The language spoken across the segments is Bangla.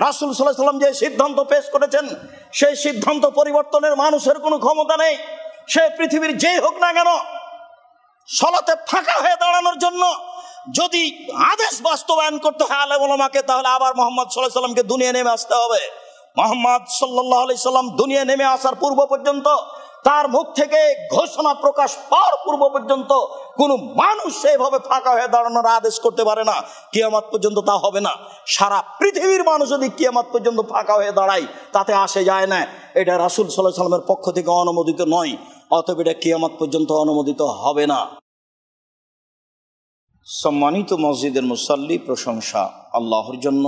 রাসূল সাল্লাল্লাহু আলাইহি ওয়াসাল্লাম যে সিদ্ধান্ত পেশ করেছেন, সেই সিদ্ধান্ত পরিবর্তনের মানুষের কোনো ক্ষমতা নেই। সে পৃথিবীর যেই হোক না কেন, সালাতে ফাঁকা হয়ে দাঁড়ানোর জন্য যদি আদেশ বাস্তবায়ন করতে হয় আলেম ওলামাকে, তাহলে আবার মুহাম্মদ সাল্লাল্লাহু আলাইহি ওয়াসাল্লামকে দুনিয়া নেমে আসতে হবে। মুহাম্মদ সাল্লাল্লাহু আলাইহি সাল্লাম দুনিয়া নেমে আসার পূর্ব পর্যন্ত, তার মুখ থেকে ঘোষণা প্রকাশ পাওয়ার পূর্ব পর্যন্ত কোনো মানুষ সেইভাবে ফাঁকা হয়ে দাঁড়ানোর আদেশ করতে পারে না। কিয়ামত পর্যন্ত তা হবে না। সারা পৃথিবীর মানুষ যদি কিয়ামত পর্যন্ত ফাঁকা হয়ে দাঁড়ায়, তাতে আসে যায় না। এটা রাসূল সাল্লাল্লাহু আলাইহি সাল্লামের পক্ষ থেকে অনুমোদিত নয়, অতএব এটা কিয়ামত পর্যন্ত অনুমোদিত হবে না। সম্মানিত মসজিদের মুসাল্লি, প্রশংসা আল্লাহর জন্য,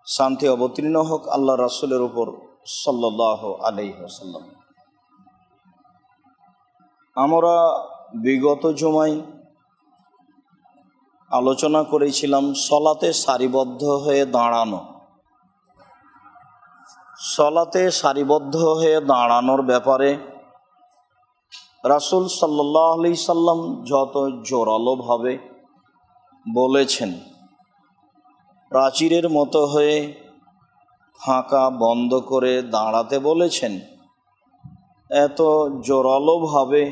শান্তি অবতীর্ণ হোক আল্লাহ রাসূলের উপর সাল্লাল্লাহু আলাইহি ওয়াসাল্লাম। আমরা বিগত জুমায় আলোচনা করেছিলাম সলাতে সারিবদ্ধ হয়ে দাঁড়ানো। সলাতে সারিবদ্ধ হয়ে দাঁড়ানোর ব্যাপারে রাসূল সাল্লাল্লাহু আলাইহি সাল্লাম যত জোরালোভাবে বলেছেন, প্রাচীরের মতো হয়ে ফাঁকা বন্ধ করে দাঁড়াতে বলেছেন, এত জোরালোভাবে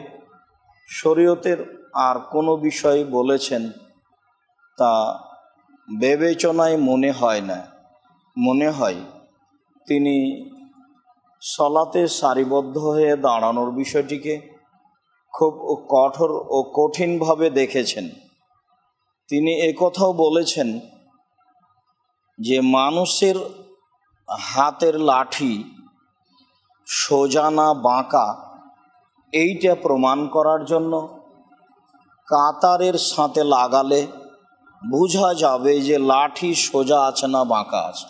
শরীয়তের আর কোনো বিষয় বলেছেন তা বিবেচনায় মনে হয় না। মনে হয় তিনি সলাতে সারিবদ্ধ হয়ে দাঁড়ানোর বিষয়টিকে খুব কঠোর ও কঠিনভাবে দেখেছেন। তিনি একথাও বলেছেন যে মানুষের হাতের লাঠি সোজা না বাঁকা, এইটা প্রমাণ করার জন্য কাতারের সাথে লাগালে বোঝা যাবে যে লাঠি সোজা আছে না বাঁকা আছে।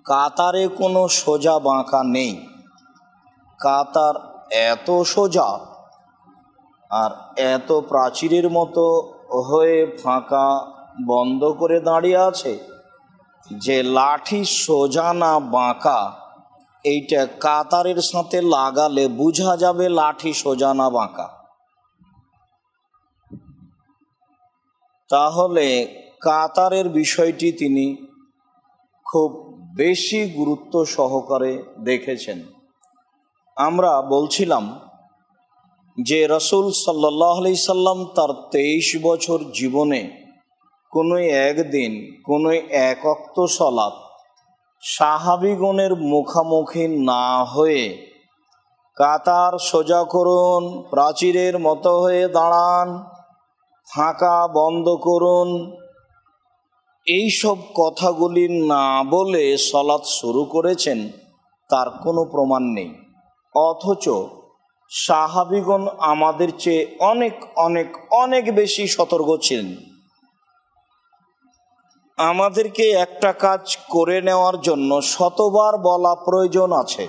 কাতারে কোনো সোজা বাঁকা নেই, কাতার এত সোজা আর এত প্রাচীরের মতো হয়ে ফাঁকা বন্ধ করে দাঁড়িয়ে আছে যে লাঠি সোজা না বাঁকা এইটা কাতারের সাথে লাগালে বোঝা যাবে লাঠি সোজা না বাঁকা। তাহলে কাতারের বিষয়টি তিনি খুব বেশি গুরুত্ব সহকারে দেখেছেন। আমরা বলছিলাম যে রাসূল সাল্লাল্লাহু আলাইহি সাল্লাম তার 23 বছর জীবনে কোনো একদিন কোনো এক ওয়াক্ত সালাত সাহাবীগণের মুখামুখি না হয়ে কাতার সোজা করুন, প্রাচীরের মতো হয়ে দাঁড়ান, ফাঁকা বন্ধ করুন, এইসব কথাগুলি না বলে সালাত শুরু করেছেন তার কোনো প্রমাণ নেই। অথচ সাহাবীগণ আমাদের চেয়ে অনেক অনেক অনেক বেশি সতর্ক ছিলেন। আমাদেরকে একটা কাজ করে নেওয়ার জন্য শতবার বলা প্রয়োজন আছে,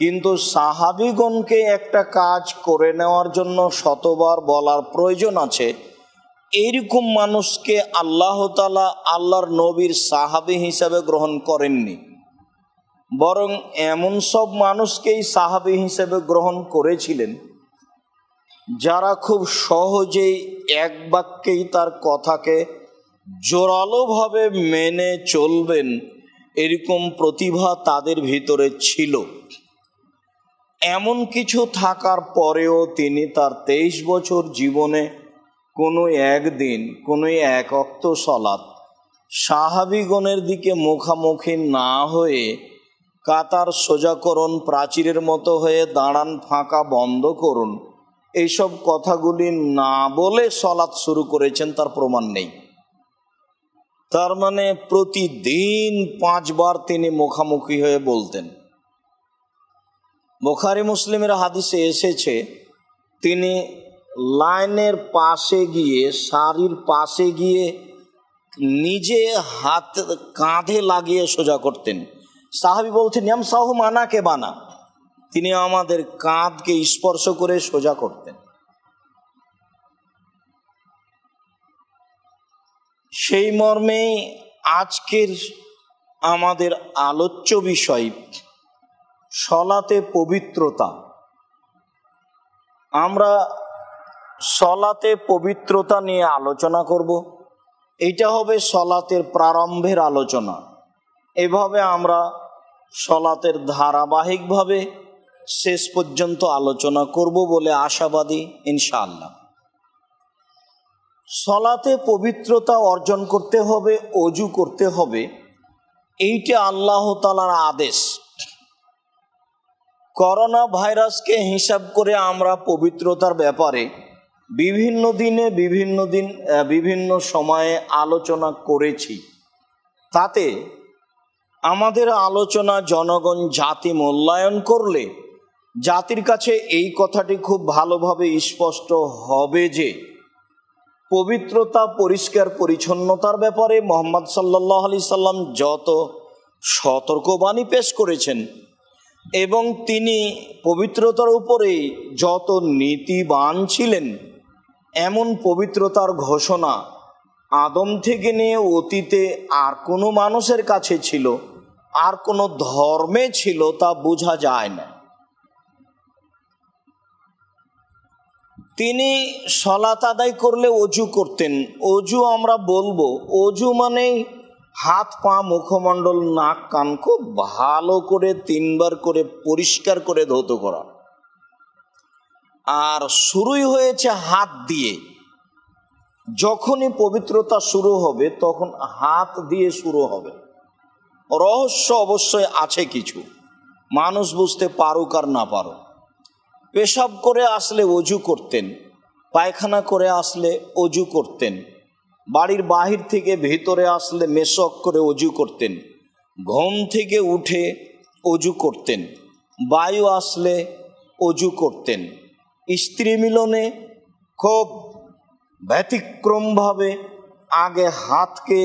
কিন্তু সাহাবীগণকে একটা কাজ করে নেওয়ার জন্য শতবার বলার প্রয়োজন আছে, এইরকম মানুষকে আল্লাহ তাআলা আল্লাহর নবীর সাহাবী হিসাবে গ্রহণ করেননি, বরং এমন সব মানুষকেই সাহাবী হিসেবে গ্রহণ করেছিলেন যারা খুব সহজেই এক বাক্যেই তার কথাকে জোরালোভাবে মেনে চলবেন, এরকম প্রতিভা তাদের ভিতরে ছিল। এমন কিছু থাকার পরেও তিনি তার 23 বছর জীবনে কোনো একদিন কোনো এক ওয়াক্ত সালাত সাহাবীগণের দিকে মুখামুখি না হয়ে কাতার সোজা করুন, প্রাচীরের মতো হয়ে দাঁড়ান, ফাঁকা বন্ধ করুন, এইসব কথাগুলি না বলে সালাত শুরু করেছেন তার প্রমাণ নেই। তার মানে প্রতিদিন 5 বার তিনি মুখামুখি হয়ে বলতেন। বুখারী মুসলিমের হাদিসে এসেছে তিনি লাইনের পাশে গিয়ে, সারির পাশে গিয়ে নিজে হাত কাঁধে লাগিয়ে সোজা করতেন। সাহাবী বলছেন ইয়ামসাহু মানাকে বানা, তিনি আমাদের কাঁধকে স্পর্শ করে সোজা করতেন। সেই মর্মে আজকের আমাদের আলোচ্য বিষয় সলাতে পবিত্রতা। আমরা সলাতে পবিত্রতা নিয়ে আলোচনা করব। এইটা হবে সলাতের প্রারম্ভের আলোচনা। এভাবে আমরা সলাতের ধারাবাহিকভাবে শেষ পর্যন্ত আলোচনা করব বলে আশাবাদী ইনশাআল্লাহ। সলাতে পবিত্রতা অর্জন করতে হবে, অজু করতে হবে, এইটা আল্লাহ তাআলার আদেশ। করোনা ভাইরাসকে হিসাব করে আমরা পবিত্রতার ব্যাপারে বিভিন্ন দিনে বিভিন্ন সময়ে আলোচনা করেছি। তাতে আমাদের আলোচনা জনগণ জাতি মূল্যায়ন করলে জাতির কাছে এই কথাটি খুব ভালোভাবে স্পষ্ট হবে যে পবিত্রতা, পরিষ্কার পরিচ্ছন্নতার ব্যাপারে মুহাম্মদ সাল্লাল্লাহু আলাইহি সাল্লাম যত সতর্কবাণী পেশ করেছেন এবং তিনি পবিত্রতার উপরে যত নীতিবান ছিলেন, এমন পবিত্রতার ঘোষণা আদম থেকে নিয়ে অতীতে আর কোনো মানুষের কাছে ছিল, আর কোনো ধর্মে ছিল, তা বোঝা যায় না। তিনি সালাত আদায় করলে অজু করতেন। অজু আমরা বলবো, অজু মানে হাত পা মুখমণ্ডল নাক কান খুব ভালো করে 3 বার করে পরিষ্কার করে ধৌত করা। আর শুরুই হয়েছে হাত দিয়ে। যখনই পবিত্রতা শুরু হবে তখন হাত দিয়ে শুরু হবে। রহস্য অবশ্যই আছে কিছু, মানুষ বুঝতে পারুক আর না পারুক। পেশাব করে আসলে অজু করতেন, পায়খানা করে আসলে অজু করতেন, বাড়ির বাহির থেকে ভেতরে আসলে মেশক করে অজু করতেন, ঘুম থেকে উঠে অজু করতেন, বায়ু আসলে অজু করতেন, স্ত্রী মিলনে খুব ব্যতিক্রমভাবে আগে হাতকে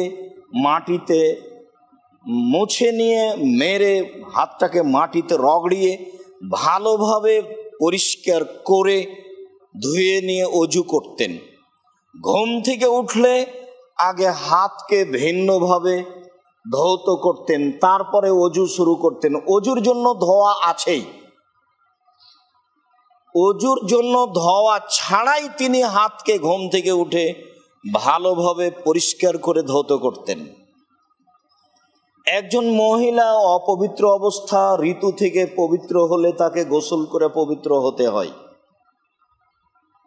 মাটিতে মুছে নিয়ে মেরে হাতটাকে মাটিতে রগড়িয়ে ভালোভাবে পরিষ্কার করে ধুয়ে নিয়ে অজু করতেন। ঘুম থেকে উঠলে আগে হাতকে ভিন্নভাবে ধৌত করতেন, তারপরে অজু শুরু করতেন। অজুর জন্য ধোয়া আছেই, অজুর জন্য ধোয়া ছাড়াই তিনি হাতকে ঘুম থেকে উঠে ভালোভাবে পরিষ্কার করে ধৌত করতেন। একজন মহিলা অপবিত্র অবস্থা ঋতু থেকে পবিত্র হলে তাকে গোসল করে পবিত্র হতে হয়।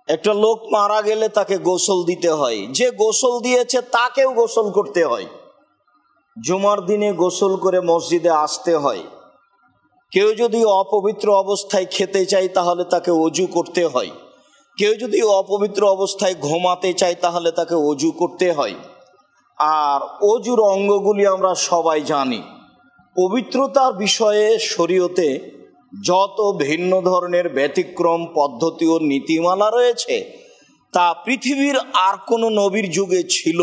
একটা লোক মারা গেলে তাকে গোসল দিতে হয়, যে গোসল দিয়েছে তাকেও গোসল করতে হয়। জুমার দিনে গোসল করে মসজিদে আসতে হয়। কেউ যদি অপবিত্র অবস্থায় খেতে চায় তাহলে তাকে অজু করতে হয়। কেউ যদি অপবিত্র অবস্থায় ঘুমাতে চায় তাহলে তাকে অজু করতে হয়। আর অজুর অঙ্গগুলি আমরা সবাই জানি। পবিত্রতার বিষয়ে শরীয়তে যত ভিন্ন ধরনের ব্যতিক্রম পদ্ধতি ও নীতিমালা রয়েছে তা পৃথিবীর আর কোনো নবীর যুগে ছিল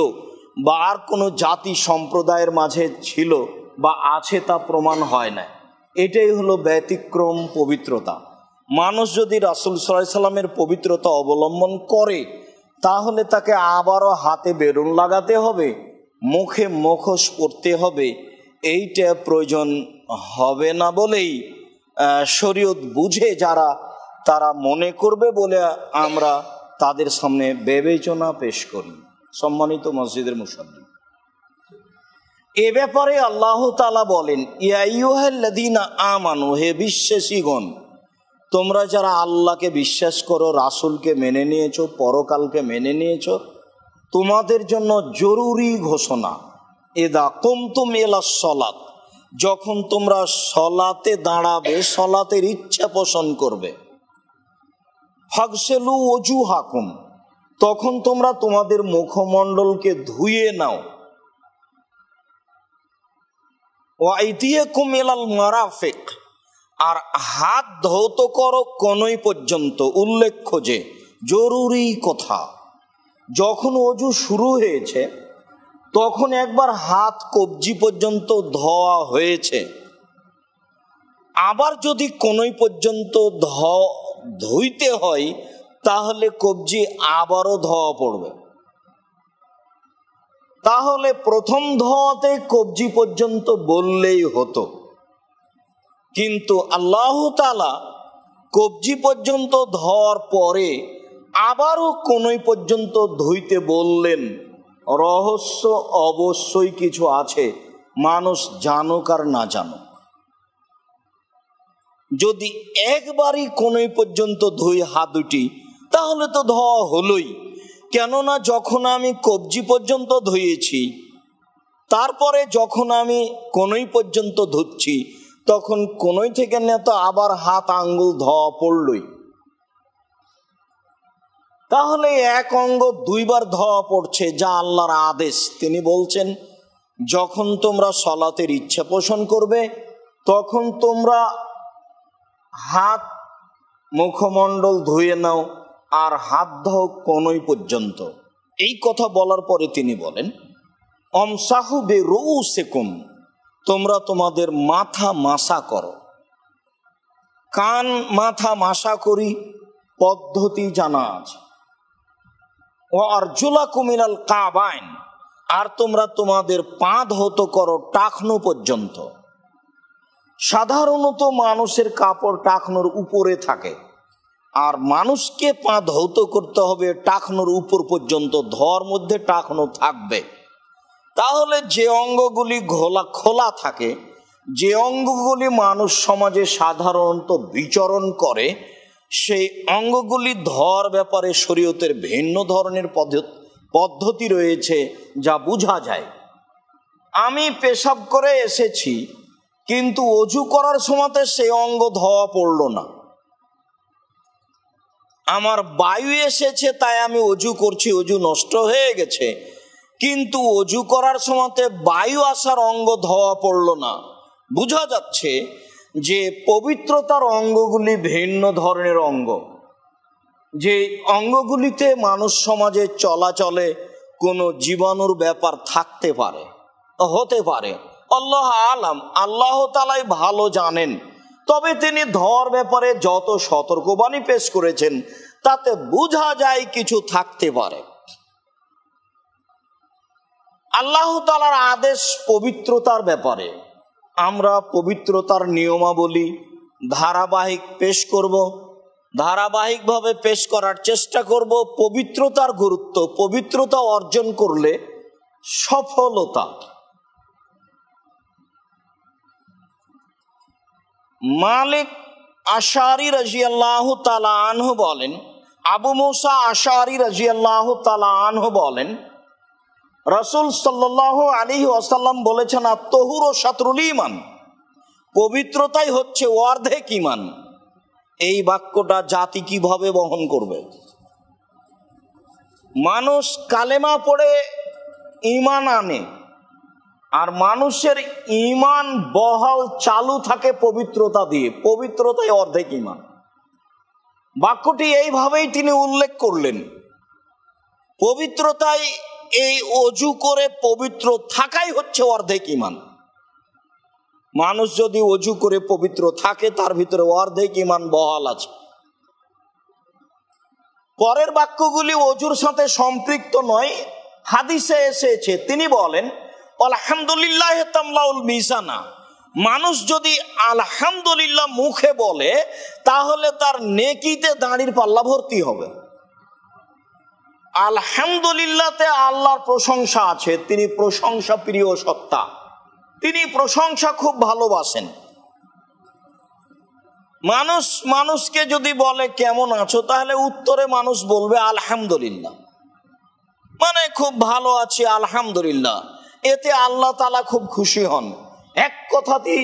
বা আর কোনো জাতি সম্প্রদায়ের মাঝে ছিল বা আছে তা প্রমাণ হয় না। এটাই হলো ব্যতিক্রম পবিত্রতা। মানুষ যদি রাসূল সাল্লাল্লাহু আলাইহি সাল্লামের পবিত্রতা অবলম্বন করে তাহলে তাকে আবারও হাতে বেরুন লাগাতে হবে, মুখে মুখোশ পরতে হবে। এইটা প্রয়োজন হবে না বলেই শরীয়ত বুঝে যারা তারা মনে করবে বলে আমরা তাদের সামনে বিবেচনা পেশ করি। সম্মানিত মসজিদের মুসল্লি, এ ব্যাপারে আল্লাহ তাআলা বলেন, ইয়া আইয়ুহাল্লাযীনা আমানু, হে বিশ্বাসীগণ, তোমরা যারা আল্লাহকে বিশ্বাস করো, রাসূলকে মেনে নিয়েছো, পরকালকে মেনে নিয়েছো, তোমাদের জন্য জরুরি ঘোষণা, ইযা কুমতুম ইলাস সালাত, যখন তোমরা সলাতে দাঁড়াবে, সলাতের ইচ্ছা পোষণ করবে, ফাগসিলু ওজুহাকুম, তখন তোমরা তোমাদের মুখমণ্ডলকে ধুয়ে নাও, ওয়া আইদিয়াকুম ইলাল মারাফিক, আর হাত ধৌত করো কনুই পর্যন্ত। উল্লেখ্য যে জরুরি কথা, যখন অজু শুরু হয়েছে তখন একবার হাত কবজি পর্যন্ত ধোয়া হয়েছে, আবার যদি কনুই পর্যন্ত ধুইতে হয় তাহলে কবজি আবারও ধোয়া পড়বে। তাহলে প্রথম ধোয়াতে কবজি পর্যন্ত বললেই হতো, কিন্তু আল্লাহ তাআলা কবজি পর্যন্ত ধোয়ার পরে আবারও কনুই পর্যন্ত ধুইতে বললেন। রহস্য অবশ্যই কিছু আছে, মানুষ জানুক আর না জানুক। যদি একবারই কোনই পর্যন্ত ধুই হাত দুটি, তাহলে তো ধোয়া হলোই। কেননা যখন আমি কবজি পর্যন্ত ধুয়েছি, তারপরে যখন আমি কোনই পর্যন্ত ধুচ্ছি, তখন কোনই থেকে না তো আবার হাত আঙ্গুল ধোয়া পড়লই। তাহলে এক অঙ্গ দুইবার ধোয়া পড়ছে, যা আল্লাহর আদেশ। তিনি বলছেন, যখন তোমরা সলাতের ইচ্ছা পোষণ করবে, তখন তোমরা হাত মুখমণ্ডল ধুয়ে নাও আর হাত ধোও কোনই পর্যন্ত। এই কথা বলার পরে তিনি বলেন, অমসাহু বিরুউসিকুম, তোমরা তোমাদের মাথা মাসা করো। কান মাথা মাসা করি পদ্ধতি জানা আছে। ও আরজুলাকুম ইলাল কাবাইন, আর তোমরা তোমাদের পা ধৌত করো টাকনু পর্যন্ত। সাধারণত মানুষের কাপড় টাকনোর উপরে থাকে, আর মানুষকে পা ধৌত করতে হবে টাকনোর উপর পর্যন্ত, ধোয়ার মধ্যে টাকনো থাকবে। তাহলে যে অঙ্গগুলি খোলা থাকে, যে অঙ্গগুলি মানুষ সমাজে সাধারণত বিচরণ করে, সেই অঙ্গগুলি ধোয়ার ব্যাপারে শরীয়তের ভিন্ন ধরনের পদ্ধতি রয়েছে, যা বোঝা যায়। আমি পেশাব করে এসেছি, কিন্তু অজু করার সময়তে সেই অঙ্গ ধোয়া পড়ল না। আমার বায়ু এসেছে, তাই আমি অজু করছি, অজু নষ্ট হয়ে গেছে, কিন্তু অজু করার সময়তে বায়ু আসার অঙ্গ ধোয়া পড়ল না। বোঝা যাচ্ছে যে পবিত্রতার অঙ্গগুলি ভিন্ন ধরনের অঙ্গ, যে অঙ্গগুলিতে মানুষ সমাজে চলাচলে কোনো জীবাণুর ব্যাপার থাকতে পারে, হতে পারে। আল্লাহ আলাম, আল্লাহ তাআলাই ভালো জানেন। তবে তিনি ধোয়ার ব্যাপারে যত সতর্কবাণী পেশ করেছেন, তাতে বোঝা যায় কিছু থাকতে পারে। আল্লাহ তাআলার আদেশ পবিত্রতার ব্যাপারে। আমরা পবিত্রতার নিয়মাবলী ধারাবাহিক পেশ করব, ধারাবাহিকভাবে পেশ করার চেষ্টা করব। পবিত্রতার গুরুত্ব, পবিত্রতা অর্জন করলে সফলতা। মালিক আশারি রাদিয়াল্লাহু তাআলা আনহু বলেন, আবু মুসা আশারি রাদিয়াল্লাহু তাআলা আনহু বলেন, রাসূল সাল্লাল্লাহু আলাইহি ওয়াসাল্লাম বলেছেন, আত-তাহুরু শাতরুল ঈমান, পবিত্রতাই হচ্ছে অর্ধেক ঈমান। এই বাক্যটা জাতি কিভাবে বহন করবে? মানুষ কালেমা পড়ে ঈমান আনে, আর মানুষের ঈমান বহাল চালু থাকে পবিত্রতা দিয়ে। পবিত্রতাই অর্ধেক ঈমান। বাক্যটি এইভাবেই তিনি উল্লেখ করলেন। পবিত্রতাই, এই অজু করে পবিত্র থাকাই হচ্ছে অর্ধেক ঈমান। মানুষ যদি অজু করে পবিত্র থাকে, তার ভিতরে অর্ধেক ঈমান বহাল আছে। পরের বাক্যগুলি অজুর সাথে সম্পৃক্ত নয়, হাদিসে এসেছে। তিনি বলেন, আলহামদুলিল্লাহ তামলাউল মিজানা, মানুষ যদি আলহামদুলিল্লাহ মুখে বলে, তাহলে তার নেকিতে দাঁড়ির পাল্লা ভর্তি হবে। আলহামদুলিল্লাহতে আল্লাহর প্রশংসা আছে, তিনি প্রশংসা প্রিয় সত্তা, তিনি প্রশংসা খুব ভালোবাসেন। মানুষকে যদি বলে কেমন আছো, তাহলে উত্তরে মানুষ বলবে আলহামদুলিল্লাহ, মানে খুব ভালো আছি আলহামদুলিল্লাহ। এতে আল্লাহ তাআলা খুব খুশি হন। এক কথাতেই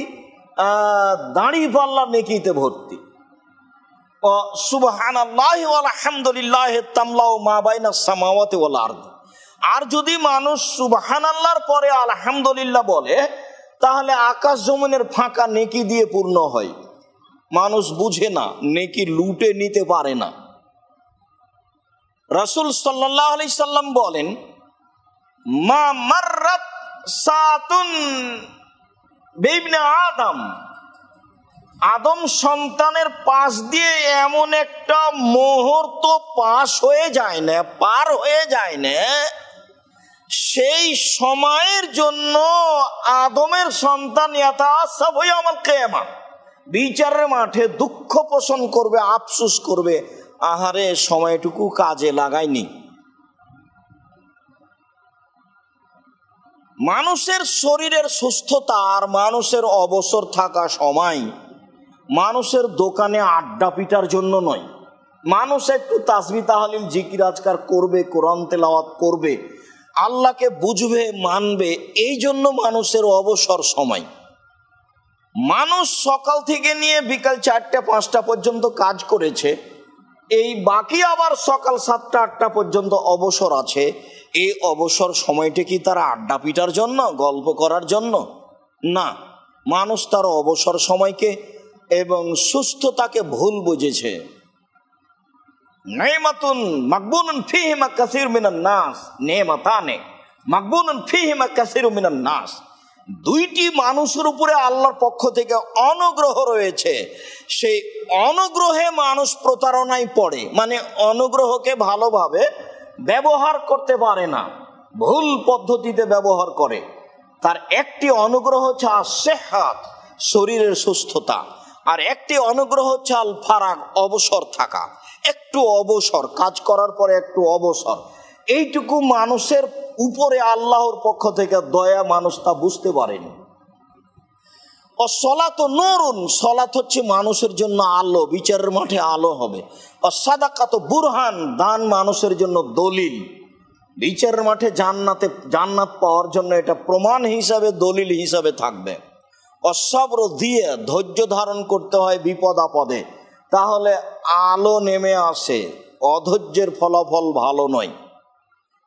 দাঁড়ি পাল্লা নেকিতে ভর্তি। সুবহানাল্লাহি ওয়া আলহামদুলিল্লাহি তামলাউ মা বাইনাস সামাওয়াতি ওয়াল আরদ। আর যদি মানুষ সুবহানাল্লাহর পরে আলহামদুলিল্লাহ বলে, তাহলে আকাশ জমিনের ফাঁকা নেকি দিয়ে পূর্ণ হয়। মানুষ বুঝে না, নেকি লুটে নিতে পারে না। রাসূল সাল্লাল্লাহু আলাইহি সাল্লাম বলেন, মা মাররাত সাতুন বিইবনে আদম, আদম সন্তানের পাশ দিয়ে এমন একটা মুহূর্ত পার হয়ে যায় না, সেই সময়ের জন্য আদমের সন্তান ইয়াতাসাবু ইয়াউমাল কিয়ামা, বিচারের মাঠে দুঃখ পোষণ করবে, আফসোস করবে, আহারে সময়টুকু কাজে লাগাইনি। মানুষের শরীরের সুস্থতা আর মানুষের অবসর থাকা সময় মানুষের দোকানে আড্ডা পিটার জন্য নয়। মানুষ একটু তাসবিহ তাহলিল জিকির আজকার করবে, কোরআন তেলাওয়াত করবে, আল্লাহকে বুঝবে, মানবে, এই জন্য মানুষের অবসর সময়। মানুষ সকাল থেকে নিয়ে বিকাল 4টা-5টা পর্যন্ত কাজ করেছে, এই বাকি আবার সকাল 7টা-8টা পর্যন্ত অবসর আছে। এই অবসর সময়টা কি তারা আড্ডা পিটার জন্য, গল্প করার জন্য? না, মানুষ তার অবসর সময়কে এবং সুস্থতাকে ভুল বুঝেছে। নেমাতুন মাকবুনুন ফীহিমা কাসীর মিনান নাস, নেমাতানে মাকবুনুন ফীহিমা কাসীর মিনান নাস। দুইটি মানুষের উপরে আল্লাহর পক্ষ থেকে অনুগ্রহ রয়েছে, সেই অনুগ্রহে মানুষ প্রতারণায় পড়ে, মানে অনুগ্রহকে ভালোভাবে ব্যবহার করতে পারে না, ভুল পদ্ধতিতে ব্যবহার করে। তার একটি অনুগ্রহ হচ্ছে আসেহাত, শরীরের সুস্থতা, আর একটি অনুগ্রহ হচ্ছে আল ফারাগ, অবসর থাকা, একটু অবসর, কাজ করার পরে একটু অবসর। এইটুকু মানুষের উপরে আল্লাহর পক্ষ থেকে দয়া, মানুষ তা বুঝতে পারেনি। ও সলাত নূরুন, সলাত হচ্ছে মানুষের জন্য আলো, বিচারের মাঠে আলো হবে। ও সাদাকাত বুরহান, দান মানুষের জন্য দলিল, বিচারের মাঠে জান্নাত পাওয়ার জন্য এটা প্রমাণ হিসাবে, দলিল হিসাবে থাকবে। ও সবর দিয়ে, ধৈর্য ধারণ করতে হয় বিপদ আপদে, তাহলে আলো নেমে আসে। অধৈর্যের ফলাফল ভালো নয়,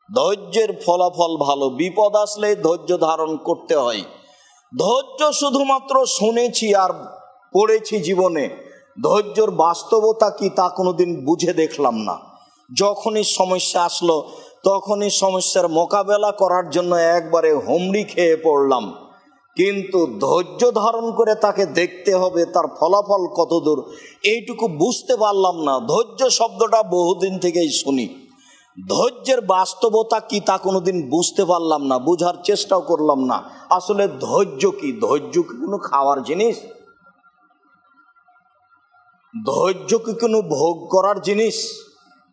ধৈর্যের ফলাফল ভালো। বিপদ আসলে ধৈর্য ধারণ করতে হয়। ধৈর্য শুধুমাত্র শুনেছি আর পড়েছি জীবনে, ধৈর্যর বাস্তবতা কি তা কোনোদিন বুঝে দেখলাম না। যখনই সমস্যা আসলো তখনই সমস্যার মোকাবেলা করার জন্য একবারে হুমড়ি খেয়ে পড়লাম, কিন্তু ধৈর্য ধারণ করে তাকে দেখতে হবে, তার ফলাফল কত দূর এইটুকু বুঝতে পারলাম না। ধৈর্য শব্দটা বহুদিন থেকেই শুনি, ধৈর্যের বাস্তবতা কি তা কোনোদিন বুঝতে পারলাম না, বুঝার চেষ্টাও করলাম না। আসলে ধৈর্য কি? ধৈর্য কি কোনো খাওয়ার জিনিস? ধৈর্য কি কোনো ভোগ করার জিনিস?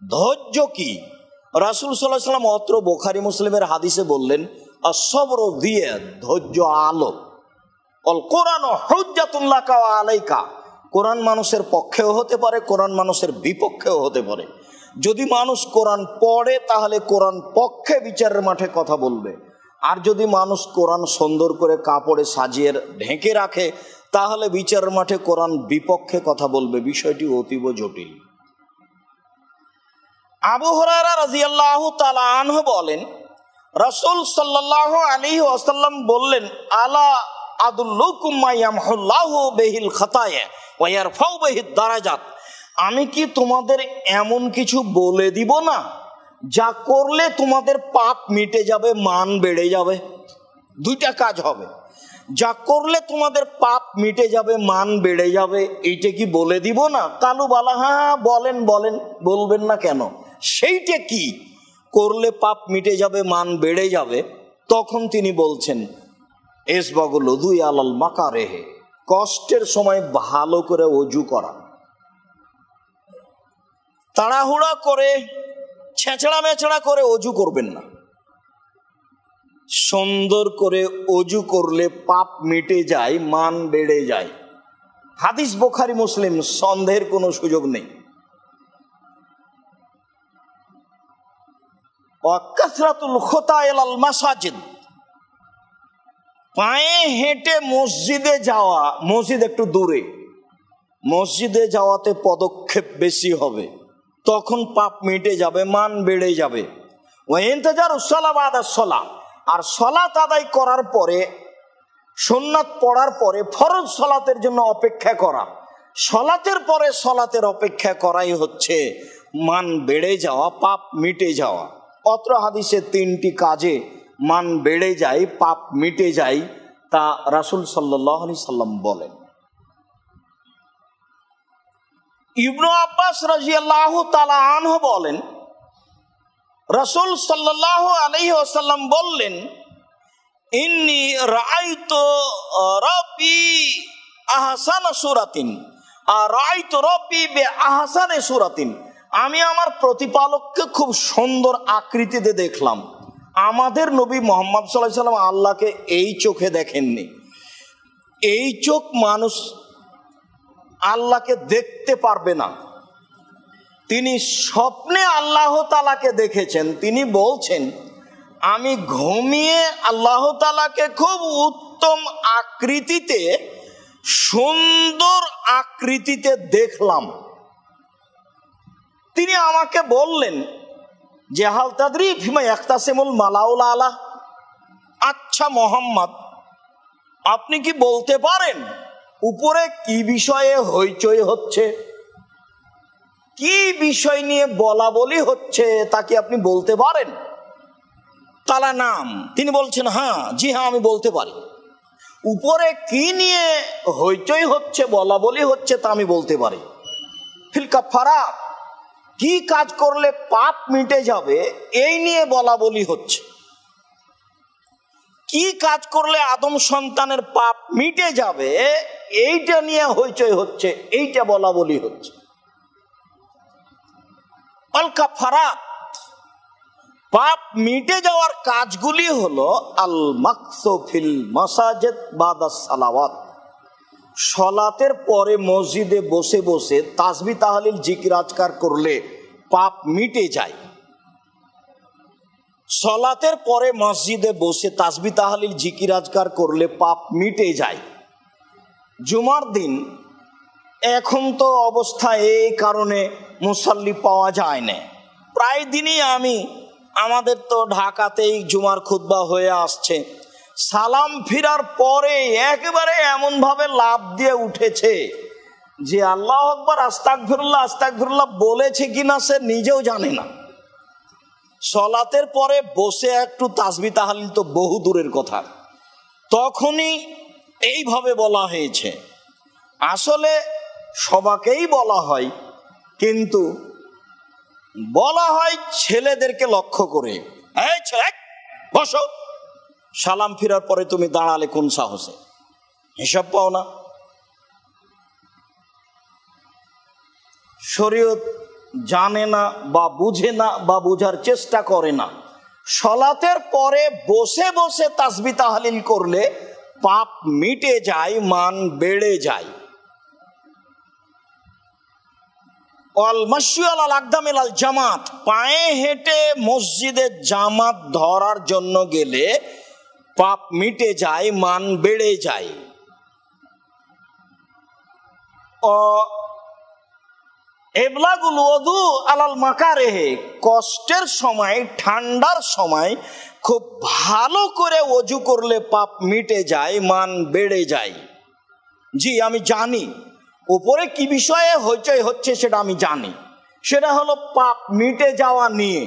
ধৈর্য কি? রাসূল সাল্লাল্লাহু আলাইহি ওয়াসাল্লাম অত্র বুখারী মুসলিমের হাদিসে বললেন, আসবর দিয়ে, ধৈর্য আলো। অল কোরআন হুজ্জাতুল লাকা ওয়া আলাইকা, কোরআন মানুষের পক্ষেও হতে পারে, কোরআন মানুষের বিপক্ষেও হতে পারে। যদি মানুষ কোরআন পড়ে তাহলে কোরআন পক্ষে বিচারের মাঠে কথা বলবে, আর যদি মানুষ কোরআন সুন্দর করে কাপড়ে সাজিয়ে ঢেকে রাখে তাহলে বিচারের মাঠে কোরআন বিপক্ষে কথা বলবে। বিষয়টি অতীব জটিল। আবু হুরায়রা রাদিয়াল্লাহু তাআলা আনহু বলেন, রাসূল সাল্লাল্লাহু আলাইহি ওয়াসাল্লাম বললেন, আলা আদুল্লুকুম মা ইয়ামহুল্লাহু বিহিল খাতায়া ওয়া ইয়ারফাউ বিহিদ দারাজাত, আমি কি তোমাদের এমন কিছু বলে দিব না যা করলে তোমাদের পাপ মিটে যাবে, মান বেড়ে যাবে? দুইটা কাজ হবে, যা করলে তোমাদের পাপ মিটে যাবে, মান বেড়ে যাবে, এইটা কি বলে দিব না? কালু বালা, হ্যাঁ বলেন বলেন, বলবেন না কেন? সেইটা কি করলে পাপ মিটে যাবে, মান বেড়ে যাবে? তখন তিনি বলছেন, ইসবাগুল উযু আলাল মাকারিহি, কষ্টের সময় ভালো করে ওযু করা। তাড়াহুড়া করে ছেঁচড়া মেচড়া করে ওযু করবেন না, সুন্দর করে ওযু করলে পাপ মিটে যায়, মান বেড়ে যায়। হাদিস বুখারী মুসলিম, সন্দেহের কোনো সুযোগ নেই। ওয়াকাসরাতুল খুতা ইলাল মাসাজিদ, পায়ে হেঁটে মসজিদে যাওয়া, মসজিদ একটু দূরে, মসজিদে যাওয়াতে পদক্ষেপ বেশি হবে, তখন পাপ মিটে যাবে, মান বেড়ে যাবে। ওয়া ইনতাজারুস সালাত বাদাস সালাত, আর সালাত আদায় করার পরে, সুন্নাত পড়ার পরে ফরজ সালাতের জন্য অপেক্ষা করা, সালাতের পরে সালাতের অপেক্ষা করাই হচ্ছে মান বেড়ে যাওয়া, পাপ মিটে যাওয়া। অত্র হাদিসে 3টি কাজে মান বেড়ে যায়, পাপ মিটে যায়, তা রাসূল সাল্লাল্লাহু আলাইহি সাল্লাম বলেন। ইবনু আব্বাস রাদিয়াল্লাহু তাআলা আনহু বলেন, রাসূল সাল্লাল্লাহু আলাইহি ওয়াসাল্লাম বললেন, ইন্নী রাআইতু রাব্বি আহসানা সূরাতিন, আর রাআইতু রাব্বি বিআহসানি সূরাতিন, আমি আমার প্রতিপালককে খুব সুন্দর আকৃতিতে দেখলাম, আমাদের নবী মুহাম্মদ সাল্লাল্লাহু আলাইহি ওয়াসাল্লাম আল্লাহকে এই চোখে দেখেননি। এই চোখ মানুষ আল্লাহকে দেখতে পারবে না। তিনি স্বপ্নে আল্লাহ তাআলাকে দেখেছেন। তিনি বলছেন, আমি ঘুমিয়ে আল্লাহ তাআলাকে খুব উত্তম আকৃতিতে, সুন্দর আকৃতিতে দেখলাম। তিনি আমাকে বললেন যে হাল তাদরি ফিমা ইয়াখতাসিমুল মালাউল আলা, আচ্ছা মোহাম্মদ, আপনি কি বলতে পারেন উপরে কি বিষয়ে হইচই হচ্ছে, কি বিষয় নিয়ে বলা বলি হচ্ছে, তা কি আপনি বলতে পারেন? তালা নাম, তিনি বলছেন হ্যাঁ, জি হ্যাঁ, আমি বলতে পারি। উপরে কি নিয়ে হইচই হচ্ছে, বলা বলি হচ্ছে, তা আমি বলতে পারি। ফিল কাফারা, কি কাজ করলে পাপ মিটে যাবে এই নিয়ে বলা বলি হচ্ছে। কি কাজ করলে আদম সন্তানের পাপ মিটে যাবে এইটা নিয়ে হইচই হচ্ছে, এইটা বলা বলি হচ্ছে। আল কাফারাত, পাপ মিটে যাওয়ার কাজগুলি হলো আল মাকসু ফিল মাসাজিদ বাদা সালাওয়াত, সলাতের পরে মসজিদে বসে বসে তাসবিহ তাহলিল জিকির আজকার করলে পাপ মিটে যায়। সলাতের পরে মসজিদে বসে তাসবিহ তাহলিল জিকির আজকার করলে পাপ মিটে যায়। জুমার দিন এখন তো অবস্থা এই কারণে মুসাল্লি পাওয়া যায় না। প্রায় দিনই আমাদের তো ঢাকাতেই জুমার খুতবা হয়ে আসছে, সালাম ফিরার পরে একেবারে এমন ভাবে লাফ দিয়ে উঠেছে যে আল্লাহু আকবার আস্তাগফিরুল্লাহ আস্তাগফিরুল্লাহ বলেছে কিনা সে নিজেও জানে না। সলাতের পরে বসে একটু তাসবিহ তাহলিল তো বহু দূরের কথা, তখনই এইভাবে বলা হয়েছে। আসলে সবাকেই বলা হয়, কিন্তু বলা হয় ছেলেদেরকে লক্ষ্য করে, এই ছেলে বসো, সালাম ফিরার পরে তুমি দাঁড়ালে কোন সাহসে? হিসাব পাও না? শরীয়ত জানে না বা বুঝে না বা বুঝার চেষ্টা করে না। সলাতের পরে বসে বসে তাসবিহ তাহলিল করলে পাপ মিটে যায়, মান বেড়ে যায়। ওয়াল মাশয়ু আলাল আকদামিল আল জামাত, পায়ে হেঁটে মসজিদে জামাত ধরার জন্য গেলে পাপ মিটে যায়, মান বেড়ে যায়। এবলাগুল ওযু আলাল মাকারিহি, কষ্টের সময়, ঠান্ডার সময় খুব ভালো করে ওযু করলে পাপ মিটে যায়, মান বেড়ে যায়। জি আমি জানি উপরে কি বিষয়ে হইচই হচ্ছে, সেটা আমি জানি। সেটা হলো পাপ মিটে যাওয়া নিয়ে।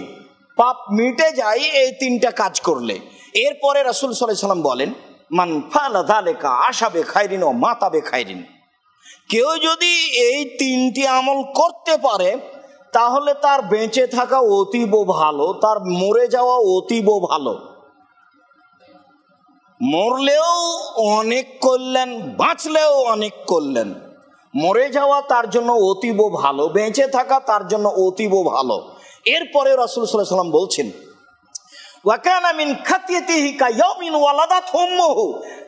পাপ মিটে যায় এই তিনটা কাজ করলে। এরপরে রাসূল সাল্লাল্লাহু আলাইহি ওয়াসাল্লাম বলেন, মান ফাআলা যালিকা আশা বিখাইরিন ওয়া মাতা বিখাইরিন, কেউ যদি এই তিনটি আমল করতে পারে তাহলে তার বেঁচে থাকা অতীব ভালো, তার মরে যাওয়া অতীব ভালো। মরলেও অনেক করলেন, বাঁচলেও অনেক করলেন। মরে যাওয়া তার জন্য অতীব ভালো, বেঁচে থাকা তার জন্য অতীব ভালো। এরপরে রাসূল সাল্লাল্লাহু আলাইহি ওয়াসাল্লাম বলছেন, ওয়া কানা মিন খাতিয়াতিহি কায়াউমিন ওয়ালাদাত উম্মুহু,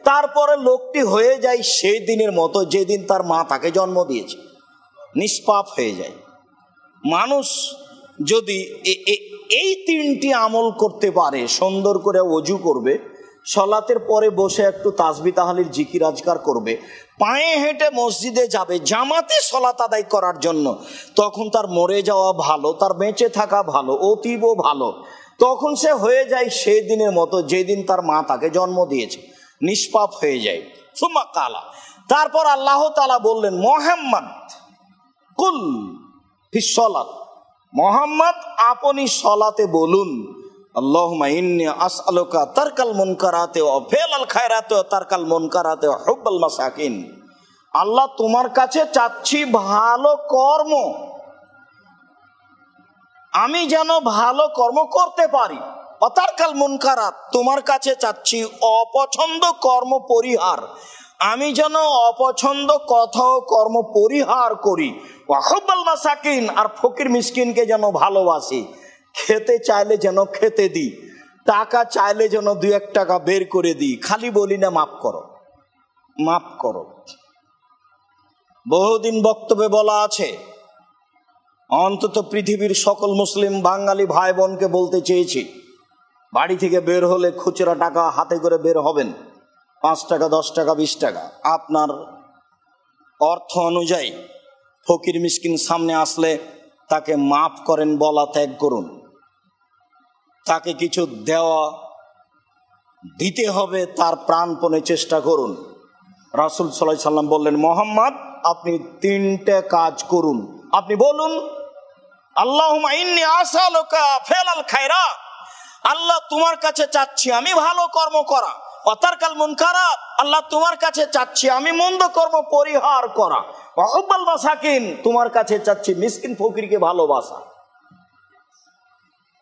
তারপরে লোকটি হয়ে যায় সেই দিনের মতো যেদিন তার মা তাকে জন্ম দিয়েছে, নিষ্পাপ হয়ে যায়। মানুষ যদি এই তিনটি আমল করতে পারে, সুন্দর করে ওযু করবে, সলাতের পরে বসে একটু তাসবিহ তাহলিল জিকির আজকার করবে, পায়ে হেঁটে মসজিদে যাবে জামাতে সলাত আদায় করার জন্য, তখন তার মরে যাওয়া ভালো, তার বেঁচে থাকা ভালো, অতীব ভালো। তখন সে হয়ে যায় সেই দিনের মতো যেদিন তার মা তাকে জন্ম দিয়েছে, নিষ্পাপ হয়ে যায়। সুম্মা কালা, তারপর আল্লাহ তাআলা বললেন, মুহাম্মদ কুল ফিস সালাত, মুহাম্মদ আপনি সলাতে বলুন, আল্লাহুম্মা ইন্নী আসআলুকা তারকাল মুনকারাতি ওয়া ফিআলাল খায়রাতি ওয়া তারকাল মুনকারাতি ওয়া হুব্বাল মাসাকিন, আল্লাহ তোমার কাছে চাচ্ছি ভালো কর্ম, আমি যেন ভালো কর্ম করতে পারি। অতারকাল মুনকারাত, তোমার কাছে চাচ্ছি অপছন্দ কর্ম পরিহার, আমি যেন অপছন্দ কথা ও কর্ম পরিহার করি। ওয়া হুব্বাল মাসাকিন, আর ফকির মিসকিনকে যেন ভালোবাসি, খেতে চাইলে যেন খেতে দিই, টাকা চাইলে যেন 2-1 টাকা বের করে দিই, খালি বলি না মাফ করো মাফ করো। বহুদিন বক্তব্যে বলা আছে, অন্তত পৃথিবীর সকল মুসলিম বাঙালি ভাই বোনকে বলতে চেয়েছি, বাড়ি থেকে বের হলে খুচরা টাকা হাতে করে বের হবেন, 5 টাকা 10 টাকা 20 টাকা আপনার অর্থ অনুযায়ী। ফকির মিসকিন সামনে আসলে তাকে মাফ করেন বলা ত্যাগ করুন, তাকে কিছু দেওয়া দিতে হবে তার প্রাণপণে চেষ্টা করুন। রাসূল সাল্লাল্লাহু আলাইহি সাল্লাম বললেন, মোহাম্মদ আপনি 3টে কাজ করুন। আপনি বলুন, আল্লাহুম্মা ইন্নী আসআলুকা ফিআল খায়রাত, আল্লাহ তোমার কাছে চাচ্ছি আমি ভালো কর্ম করা, ওয়া তারকাল মুনকারাত, আল্লাহ তোমার কাছে চাচ্ছি আমি মন্দ কর্ম পরিহার করা, ওয়া হুব্বাল মাসাকিন, তোমার কাছে চাচ্ছি মিসকিন ফকিরকে ভালোবাসা।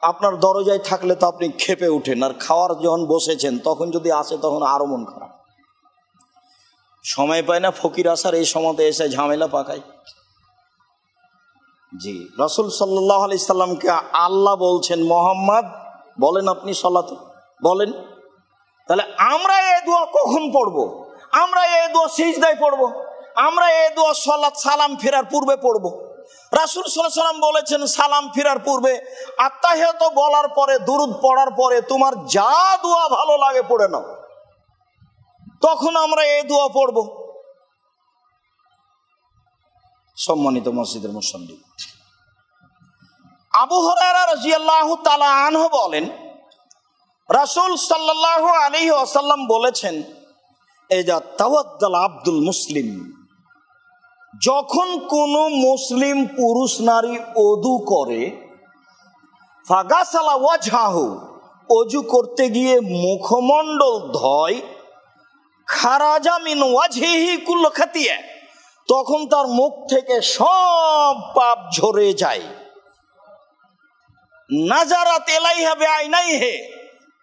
আপনার দরজায় থাকলে তো আপনি ক্ষেপে উঠেন, আর খাওয়ার যখন বসেছেন তখন যদি আসে তখন আরো মন খারাপ। সময় পায় না ফকির আসার, এই সময়তে এসে ঝামেলা পাকায়। জি, রাসূল সাল্লাল্লাহু আলাইহি সাল্লামকে আল্লাহ বলছেন, মোহাম্মদ বলেন আপনি সালাতে বলেন। তাহলে আমরা এই দোয়া কখন পড়বো? আমরা এই দোয়া সিজদায় পড়বো, আমরা এই দোয়া সালাত সালাম ফেরার পূর্বে পড়বো। রাসূল সাল্লাল্লাহু আলাইহি সাল্লাম বলেছেন, সালাম ফেরার পূর্বে আত্তাহিয়াতু বলার পরে, দুরূদ পড়ার পরে তোমার যা দোয়া ভালো লাগে পড়ে নাও, তখন আমরা এই দোয়া পড়বো। সম্মানিত মসজিদের মুসল্লি, আবু হুরায়রা রাদিয়াল্লাহু তাআলা আনহু বলেন, রাসূল সাল্লাল্লাহু আলাইহি ওয়াসাল্লাম বলেছেন, এজা তাওয়াদ্দাল আব্দুল মুসলিম, যখন কোন মুসলিম পুরুষ নারী ওযু করে, ফাগাসালা ওয়াজহাহু, ওযু করতে গিয়ে মুখমণ্ডল ধয়, খারাজা মিন ওয়াজহিহি কুল্লু খাতিয়া, তখন তার মুখ থেকে সব পাপ ঝরে যায়। নাজারাত ইলাইহা বিআইনাইহি,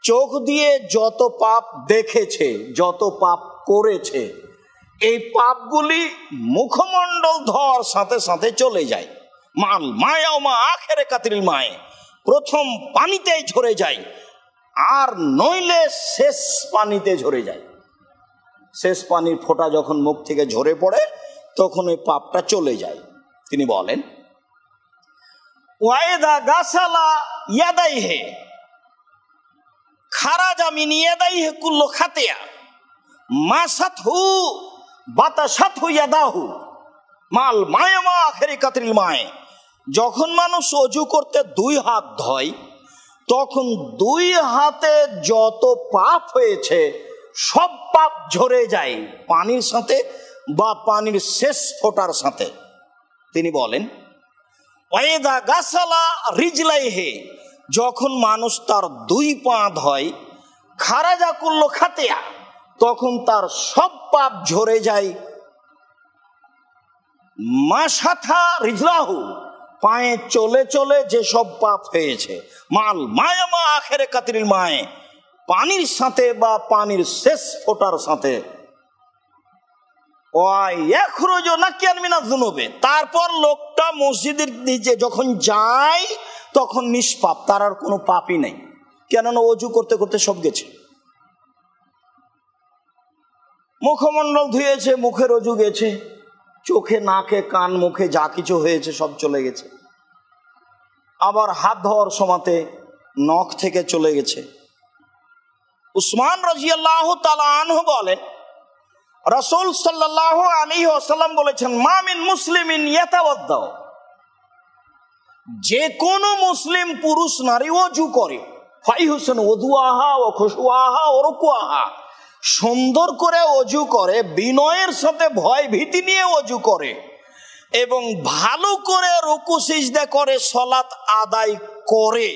চোখ দিয়ে যত পাপ দেখেছে, যত পাপ করেছে, এই পাপগুলি মুখমণ্ডল ধোয়ার সাথে সাথে চলে যায়। মাল মায়া মা আখেরে কাতিল মায়ে, প্রথম পানিতেই ঝরে যায়, আর নইলে শেষ পানিতে ঝরে যায়। শেষ পানির ফোঁটা যখন মুখ থেকে ঝরে পড়ে তখন ওই পাপটা চলে যায়। তিনি বলেন, ওয়াইদা গাসালা ইয়াদাইহে খারাজা মিন ইয়াদাইহি কুল্লু খাতিয়া মাসাতহু বাতাসাতহু ইয়াদাহু মাল মায়া মা আখিরি কাতরিল মায়ে, যখন মানুষ ওযু করতে 2 হাত ধয়, তখন 2 হাতে যত পাপ হয়েছে সব পাপ ঝরে যায় পানির সাথে বা পানির শেষ ফোঁটার সাথে। তিনি বলেন, ওয়াইদা গাসালা রিজলাইহে, যখন মানুষ তার 2 পা ধয়, খারাজা কুল্লু খাতিয়া, তখন তার সব পাপ ঝরে যায়। মাসাথা রিজলাহু, পায়ে চলে চলে যে সব পাপ হয়েছে, মাল মায়া মা আখেরে কাতিল মায়ে, পানির সাথে বা পানির শেষ ফোঁটার সাথে। তারপর লোকটা মসজিদের নিচে যখন যায় তখন নিষ্পাপ, তার আর কোনো পাপই নেই, কেননা ওযু করতে করতে সব গেছে। মুখমণ্ডল ধুয়েছে, মুখের ওযু গেছে, চোখে নাকে কান মুখে যা কিছু হয়েছে সব চলে গেছে। আবার হাত ধোয়ার সময়তে নখ থেকে চলে গেছে। উসমান রাদিয়াল্লাহু তাআলা আনহু বলেন, রাসূল সাল্লাল্লাহু আলাইহি ওয়াসাল্লাম বলেছেন, মা মিন মুসলিমিন ইয়াতাওয়াদ্দা, যে কোন মুসলিম পুরুষ নারী ওযু করে, ফাইহুসন ওযুআহা ওয়া খুশুআহা ওয়া রুকুআহা, সুন্দর করে ওযু করে, বিনয়ের সাথে ভয় ভীতি নিয়ে ওযু করে, এবং ভালো করে রুকু সিজদা করে সালাত আদায় করে,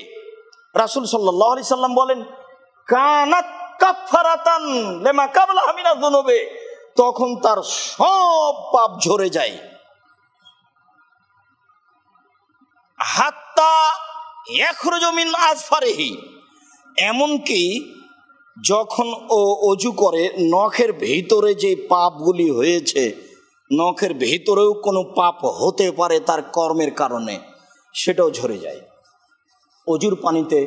রাসূল সাল্লাল্লাহু আলাইহি সাল্লাম বলেন, কানাত কাফারাতান লিমা কাবলাহা মিনাজ যুনুবে, তখন তার সব পাপ ঝরে যায়। হাত্তা ইয়াখরুজু মিন আযফারিহি, এমনকি যখন ও ওযু করে নখের ভিতরে যে পাপগুলি হয়েছে, নখের ভিতরেও কোনো পাপ হতে পারে তার কর্মের কারণে, সেটাও ঝরে যায়। ওযুর পানিতে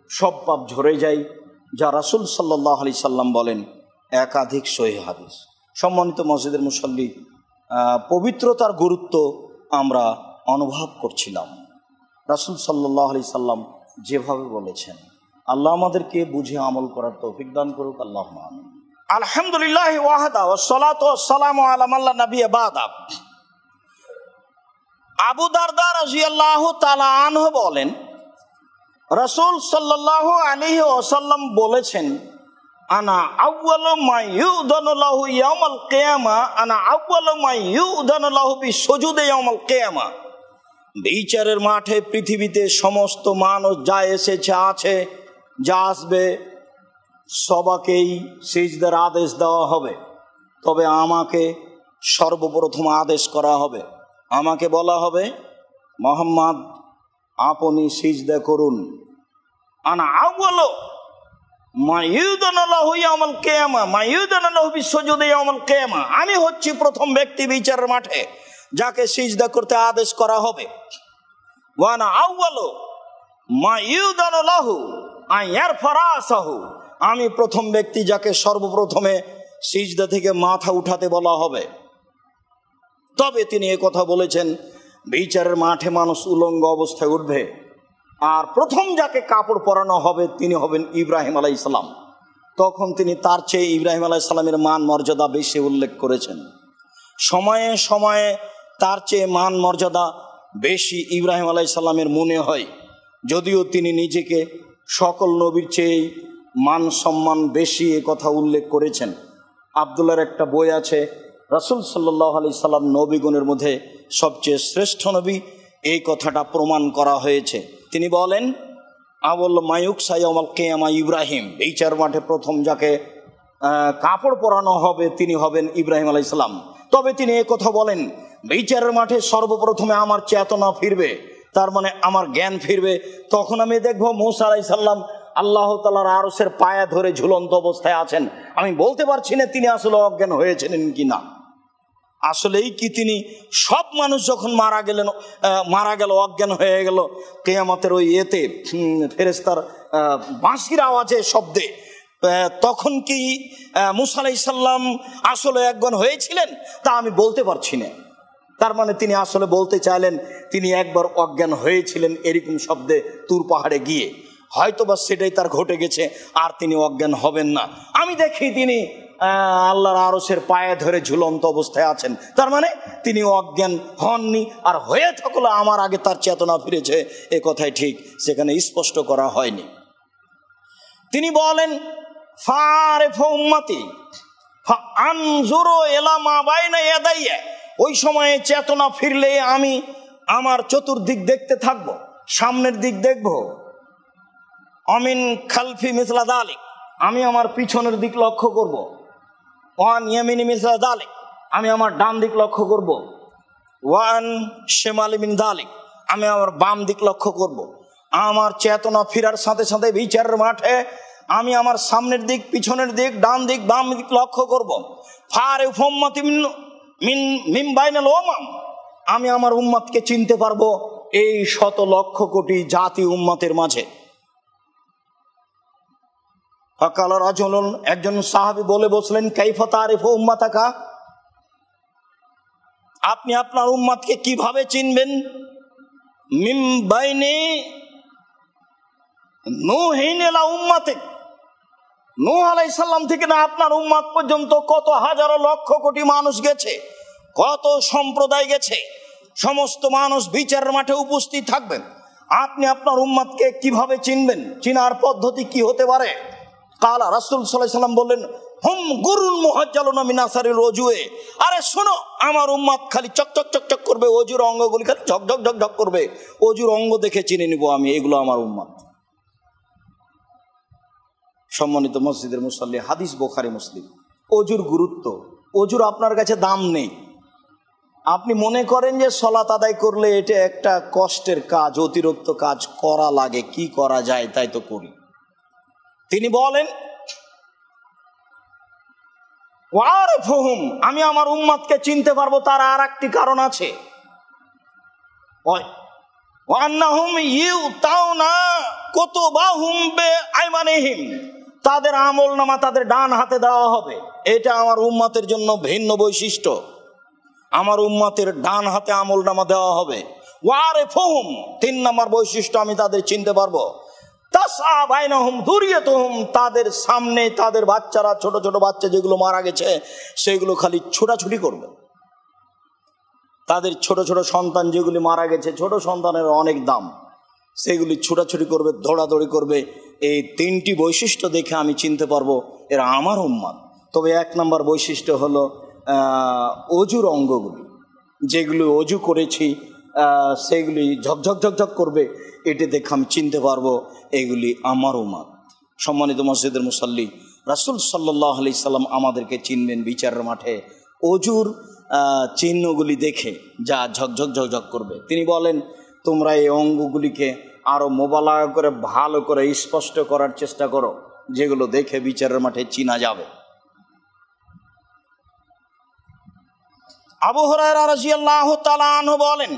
সব পাপ ঝরে যায়, যা রাসূল সাল্লাল্লাহু আলাইহি সাল্লাম বলেন, একাধিক সহিহ হাদিস। সম্মানিত মসজিদের মুসল্লি, পবিত্রতার গুরুত্ব আমরা অনুভব করছিলাম। রাসূল সাল্লাল্লাহু আলাইহি সাল্লাম যেভাবে বলেছেন, আল্লাহ আমাদেরকে বুঝে আমল করার তৌফিক দান করুক, আল্লাহুম্মা আমিন। আলহামদুলিল্লাহ ওয়াহদা ওয়াসসালাতু ওয়াসসালামু আলা মান লা নাবিয়্যা বা'দা। আবু দারদা রাদিয়াল্লাহু তাআলা আনহু বলেন, রাসূল সাল্লাল্লাহু আলাইহি ওয়াসাল্লাম বলেছেন, আনা আউয়ালু মা ইউদানু লাহু ইয়াউমাল কিয়ামা, আনা আউয়ালু মা ইউদানু লাহু বিসুজুদি ইয়াউমাল কিয়ামা। বিচারের মাঠে পৃথিবীতে সমস্ত মানুষ যা এসেছে, আছে, যা আসবে, সবাকেই সিজদার আদেশ দেওয়া হবে, তবে আমাকে সর্বপ্রথম আদেশ করা হবে। আমাকে বলা হবে, মুহাম্মদ আপনি সিজদা করুন। আনা আউয়ালু মা ইউদানু লাহু ইয়াউমাল কিয়ামা, মা ইউদানু লাহু বিসুজুদি ইয়াউমাল কিয়ামা। আমি হচ্ছি প্রথম ব্যক্তি বিচারের মাঠে যাকে সিজদা করতে আদেশ করা হবে। ওয়া আনা আউয়ালু মা ইউদানু লাহু আন ইয়ারফা রাসাহু। আমি প্রথম ব্যক্তি যাকে সর্বপ্রথমে সিজদা থেকে মাথা উঠাতে বলা হবে। তবে তিনি কথা বলেছেন, বিচারের মাঠে মানুষ উলঙ্গ অবস্থায় উঠবে, আর প্রথম যাকে কাপড় পরানো হবে তিনি হবেন ইব্রাহিম আলাইহিস সালাম। তখন তিনি তার চেয়ে ইব্রাহিম আলাইহিস সালামের মান মর্যাদা বেশি উল্লেখ করেছেন। সময়ে সময়ে তার চেয়ে মান মর্যাদা বেশি ইব্রাহিম আলাইহিস সালামের মনে হয়, যদিও তিনি নিজেকে সকল নবীর চেয়ে মান সম্মান বেশি এ কথা উল্লেখ করেছেন। আব্দুল্লাহর একটা বই আছে, রাসূল সাল্লাল্লাহু আলাইহি সাল্লাম নবীগণের মধ্যে সবচেয়ে শ্রেষ্ঠ নবী, এই কথাটা প্রমাণ করা হয়েছে। তিনি বলেন, আবুল মায়ুক সাইয়ামাল কিয়ামা ইব্রাহিম। বিচার মাঠে প্রথম যাকে কাপড় পরানো হবে তিনি হবেন ইব্রাহিম আলাইহিস সালাম। তবে তিনি কথা বলেন, বিচারের মাঠে সর্বপ্রথমে আমার চেতনা ফিরবে, তার মানে আমার জ্ঞান ফিরবে। তখন আমি দেখব মূসা আলাইহিস সালাম আল্লাহ তাআলার আরশের পায়া ধরে ঝুলন্ত অবস্থায় আছেন। আমি বলতে পারছি না তিনি আসলে অজ্ঞান হয়েছিলেন কি না। আসলেই কি তিনি, সব মানুষ যখন মারা গেল অজ্ঞান হয়ে গেল, কিয়ামতের ওই এতে ফেরেশতার বাঁশির আওয়াজে শব্দে, তখন কি মূসা আলাইহিস সালাম আসলে অজ্ঞান হয়েছিলেন? তা আমি বলতে পারছি না। তার মানে তিনি আসলে বলতে চাইলেন তিনি একবার অজ্ঞান হয়েছিলেন এরকম শব্দে তুর পাহাড়ে গিয়ে, হয়তোবা সেটাই তার ঘটে গেছে, আর তিনি অজ্ঞান হবেন না। আমি দেখি তিনি আল্লাহর আরশের পায়ে ধরে ঝুলন্ত অবস্থায় আছেন, তার মানে তিনি অজ্ঞান হননি। আর হয়ে থাকলে আমার আগে তার চেতনা ফিরেছে, এ কথাই ঠিক, সেখানে স্পষ্ট করা হয়নি। তিনি বলেন, ফারিফু উম্মতি ফাআনজুরু ইলা মা বাইনা ইয়াদাইয়া। ওই সময়ে চেতনা ফিরলে আমি আমার চতুর্দিক দেখতে থাকব, সামনের দিক দেখব। অমিন খালফি মিসলা যালিক, আমি আমার পিছনের দিক লক্ষ্য করব। ওয়ান ইয়ামিনি মিসলা যালিক, আমি আমার ডান দিক লক্ষ্য করব। ওয়ান শিমালি মিন যালিক, আমি আমার বাম দিক লক্ষ্য করব। আমার চেতনা ফেরার সাথে সাথে বিচারের মাঠে আমি আমার সামনের দিক, পিছনের দিক, ডান দিক, বাম দিক লক্ষ্য করব। ফারিফু উম্মতি মিন বাইনাল উমাম, আমি আমার উম্মতকে চিনতে পারবো এই শত লক্ষ কোটি জাতি উম্মতের মাঝে। ফাকাল রাজুলুন, একজন সাহাবী বলে বসলেন, কাইফা তারিফু উম্মাতাকা, আপনি আপনার উম্মতকে কিভাবে চিনবেন? মিন বাইনি নূহিন ইলা উম্মাতিক, নূহ আলাইহিস সালাম থেকে না আপনার উম্মত পর্যন্ত কত হাজারো লক্ষ কোটি মানুষ গেছে, কত সম্প্রদায় গেছে, সমস্ত মানুষ বিচারের মাঠে উপস্থিত থাকবেন। আপনি আপনার উম্মতকে কিভাবে চিনবেন? চিনার পদ্ধতি কি হতে পারে? কালা, রাসূল সাল্লাল্লাহু আলাইহি সাল্লাম বললেন, হুম গুরুন মুহাজ্জালুনা মিন আসারিল ওজুয়ে। আরে শোনো, আমার উম্মত খালি চকচক চকচক করবে, ওজুর অঙ্গগুলি খালি ঝকঝক ঝকঝক করবে, ওজুর অঙ্গ দেখে চিনে নিব আমি, এগুলো আমার উম্মত। সম্মানিত মসজিদের মুসল্লি, হাদিস বুখারী মুসলিম। ওজুর গুরুত্ব, ওজুর আপনার কাছে দাম নেই। আপনি মনে করেন যে সালাত আদায় করলে এটা একটা কষ্টের কাজ, অতিরিক্ত কাজ করা লাগে, কি করা যায় তাই তো করি। তিনি বলেন, ওয়ারিফুহুম, আমি আমার উম্মতকে চিনতে পারবো, তার আর একটি কারণ আছে। ওয়ান্নাহুম ইউতাউনা কুতুবাহুম বিআইমানিহিম, তাদের আমলনামা তাদের ডান হাতে দেওয়া হবে। এটা আমার উম্মতের জন্য ভিন্ন বৈশিষ্ট্য। আমার উম্মতের ডান হাতে আমলনামা দেওয়া হবে। ওয়ারিফুহুম, 3 নম্বর বৈশিষ্ট্য, আমি তাদের চিনতে পারবো। তাসআ বাইনাহুম যুরিয়াতুহুম, তাদের সামনে তাদের বাচ্চারা, ছোট ছোট বাচ্চা যেগুলো মারা গেছে সেগুলো খালি ছোটাছুটি করবে। তাদের ছোট ছোট সন্তান যেগুলি মারা গেছে, ছোট সন্তানের অনেক দাম, সেগুলি ছোটাছুটি করবে, দৌড়াদৌড়ি করবে। এই 3টি বৈশিষ্ট্য দেখে আমি চিনতে পারবো এরা আমার উম্মত। তবে 1 নম্বর বৈশিষ্ট্য হলো অজুর অঙ্গগুলি, যেগুলি অজু করেছি সেগুলি ঝকঝক ঝকঝক করবে। এটি দেখে আমি চিনতে পারবো এগুলি আমার উম্মত। সম্মানিত মসজিদের মুসাল্লি, রাসূল সাল্লাল্লাহু আলাইহি সাল্লাম আমাদেরকে চিনবেন বিচারের মাঠে অজুর চিহ্নগুলি দেখে, যা ঝকঝক ঝকঝক করবে। তিনি বলেন, তোমরা এই অঙ্গগুলিকে আরো মোবালাগা করে ভালো করে স্পষ্ট করার চেষ্টা করো, যেগুলো দেখে বিচারের মাঠে চিনা যাবে। আবু হুরায়রা রাদিয়াল্লাহু তাআলা আনহু বলেন,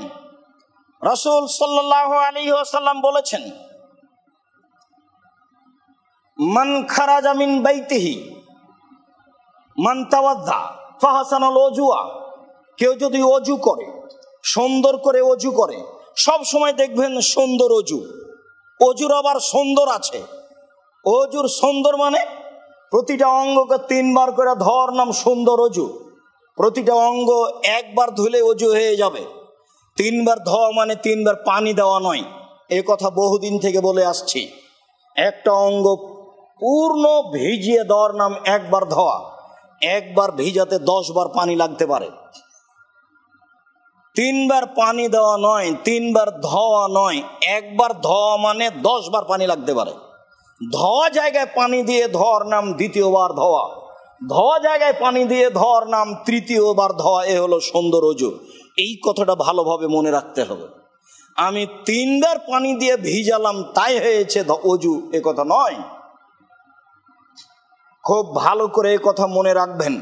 রাসূল সাল্লাল্লাহু আলাইহি ওয়াসাল্লাম বলেছেন, মান খারাজা মিন বাইতিহি মান তাওয়াদ্দা ফাহাসানাল ওযুআ, কেউ যদি অজু করে, সুন্দর করে অজু করে, সব সময় দেখবেন সুন্দর অজু, অজুর আবার সুন্দর আছে। অজুর সুন্দর মানে প্রতিটা অঙ্গকে 3 বার করে ধর নাম সুন্দর অজু। প্রতিটা অঙ্গ একবার ধুলে অজু হয়ে যাবে। 3 বার ধোয়া মানে 3 বার পানি দেওয়া নয়। এ কথা বহুদিন থেকে বলে আসছি। একটা অঙ্গ পূর্ণ ভিজিয়ে দেওয়ার নাম একবার ধোয়া। একবার ভিজাতে 10 বার পানি লাগতে পারে। 3 বার পানি দেওয়া নয়, 3 বার ধোয়া নয়, একবার ধোয়া মানে 10 বার পানি লাগতে পারে। ধোয়া জায়গায় পানি দিয়ে ধোয়ার নাম দ্বিতীয়বার ধোয়া, ধোয়া জায়গায় পানি দিয়ে ধোয়ার নাম তৃতীয়বার ধোয়া। এ হলো সুন্দর অজু। এই কথাটা ভালোভাবে মনে রাখতে হবে। আমি 3 বার পানি দিয়ে ভিজালাম তাই হয়েছে অজু, এ কথা নয়। খুব ভালো করে এ কথা মনে রাখবেন।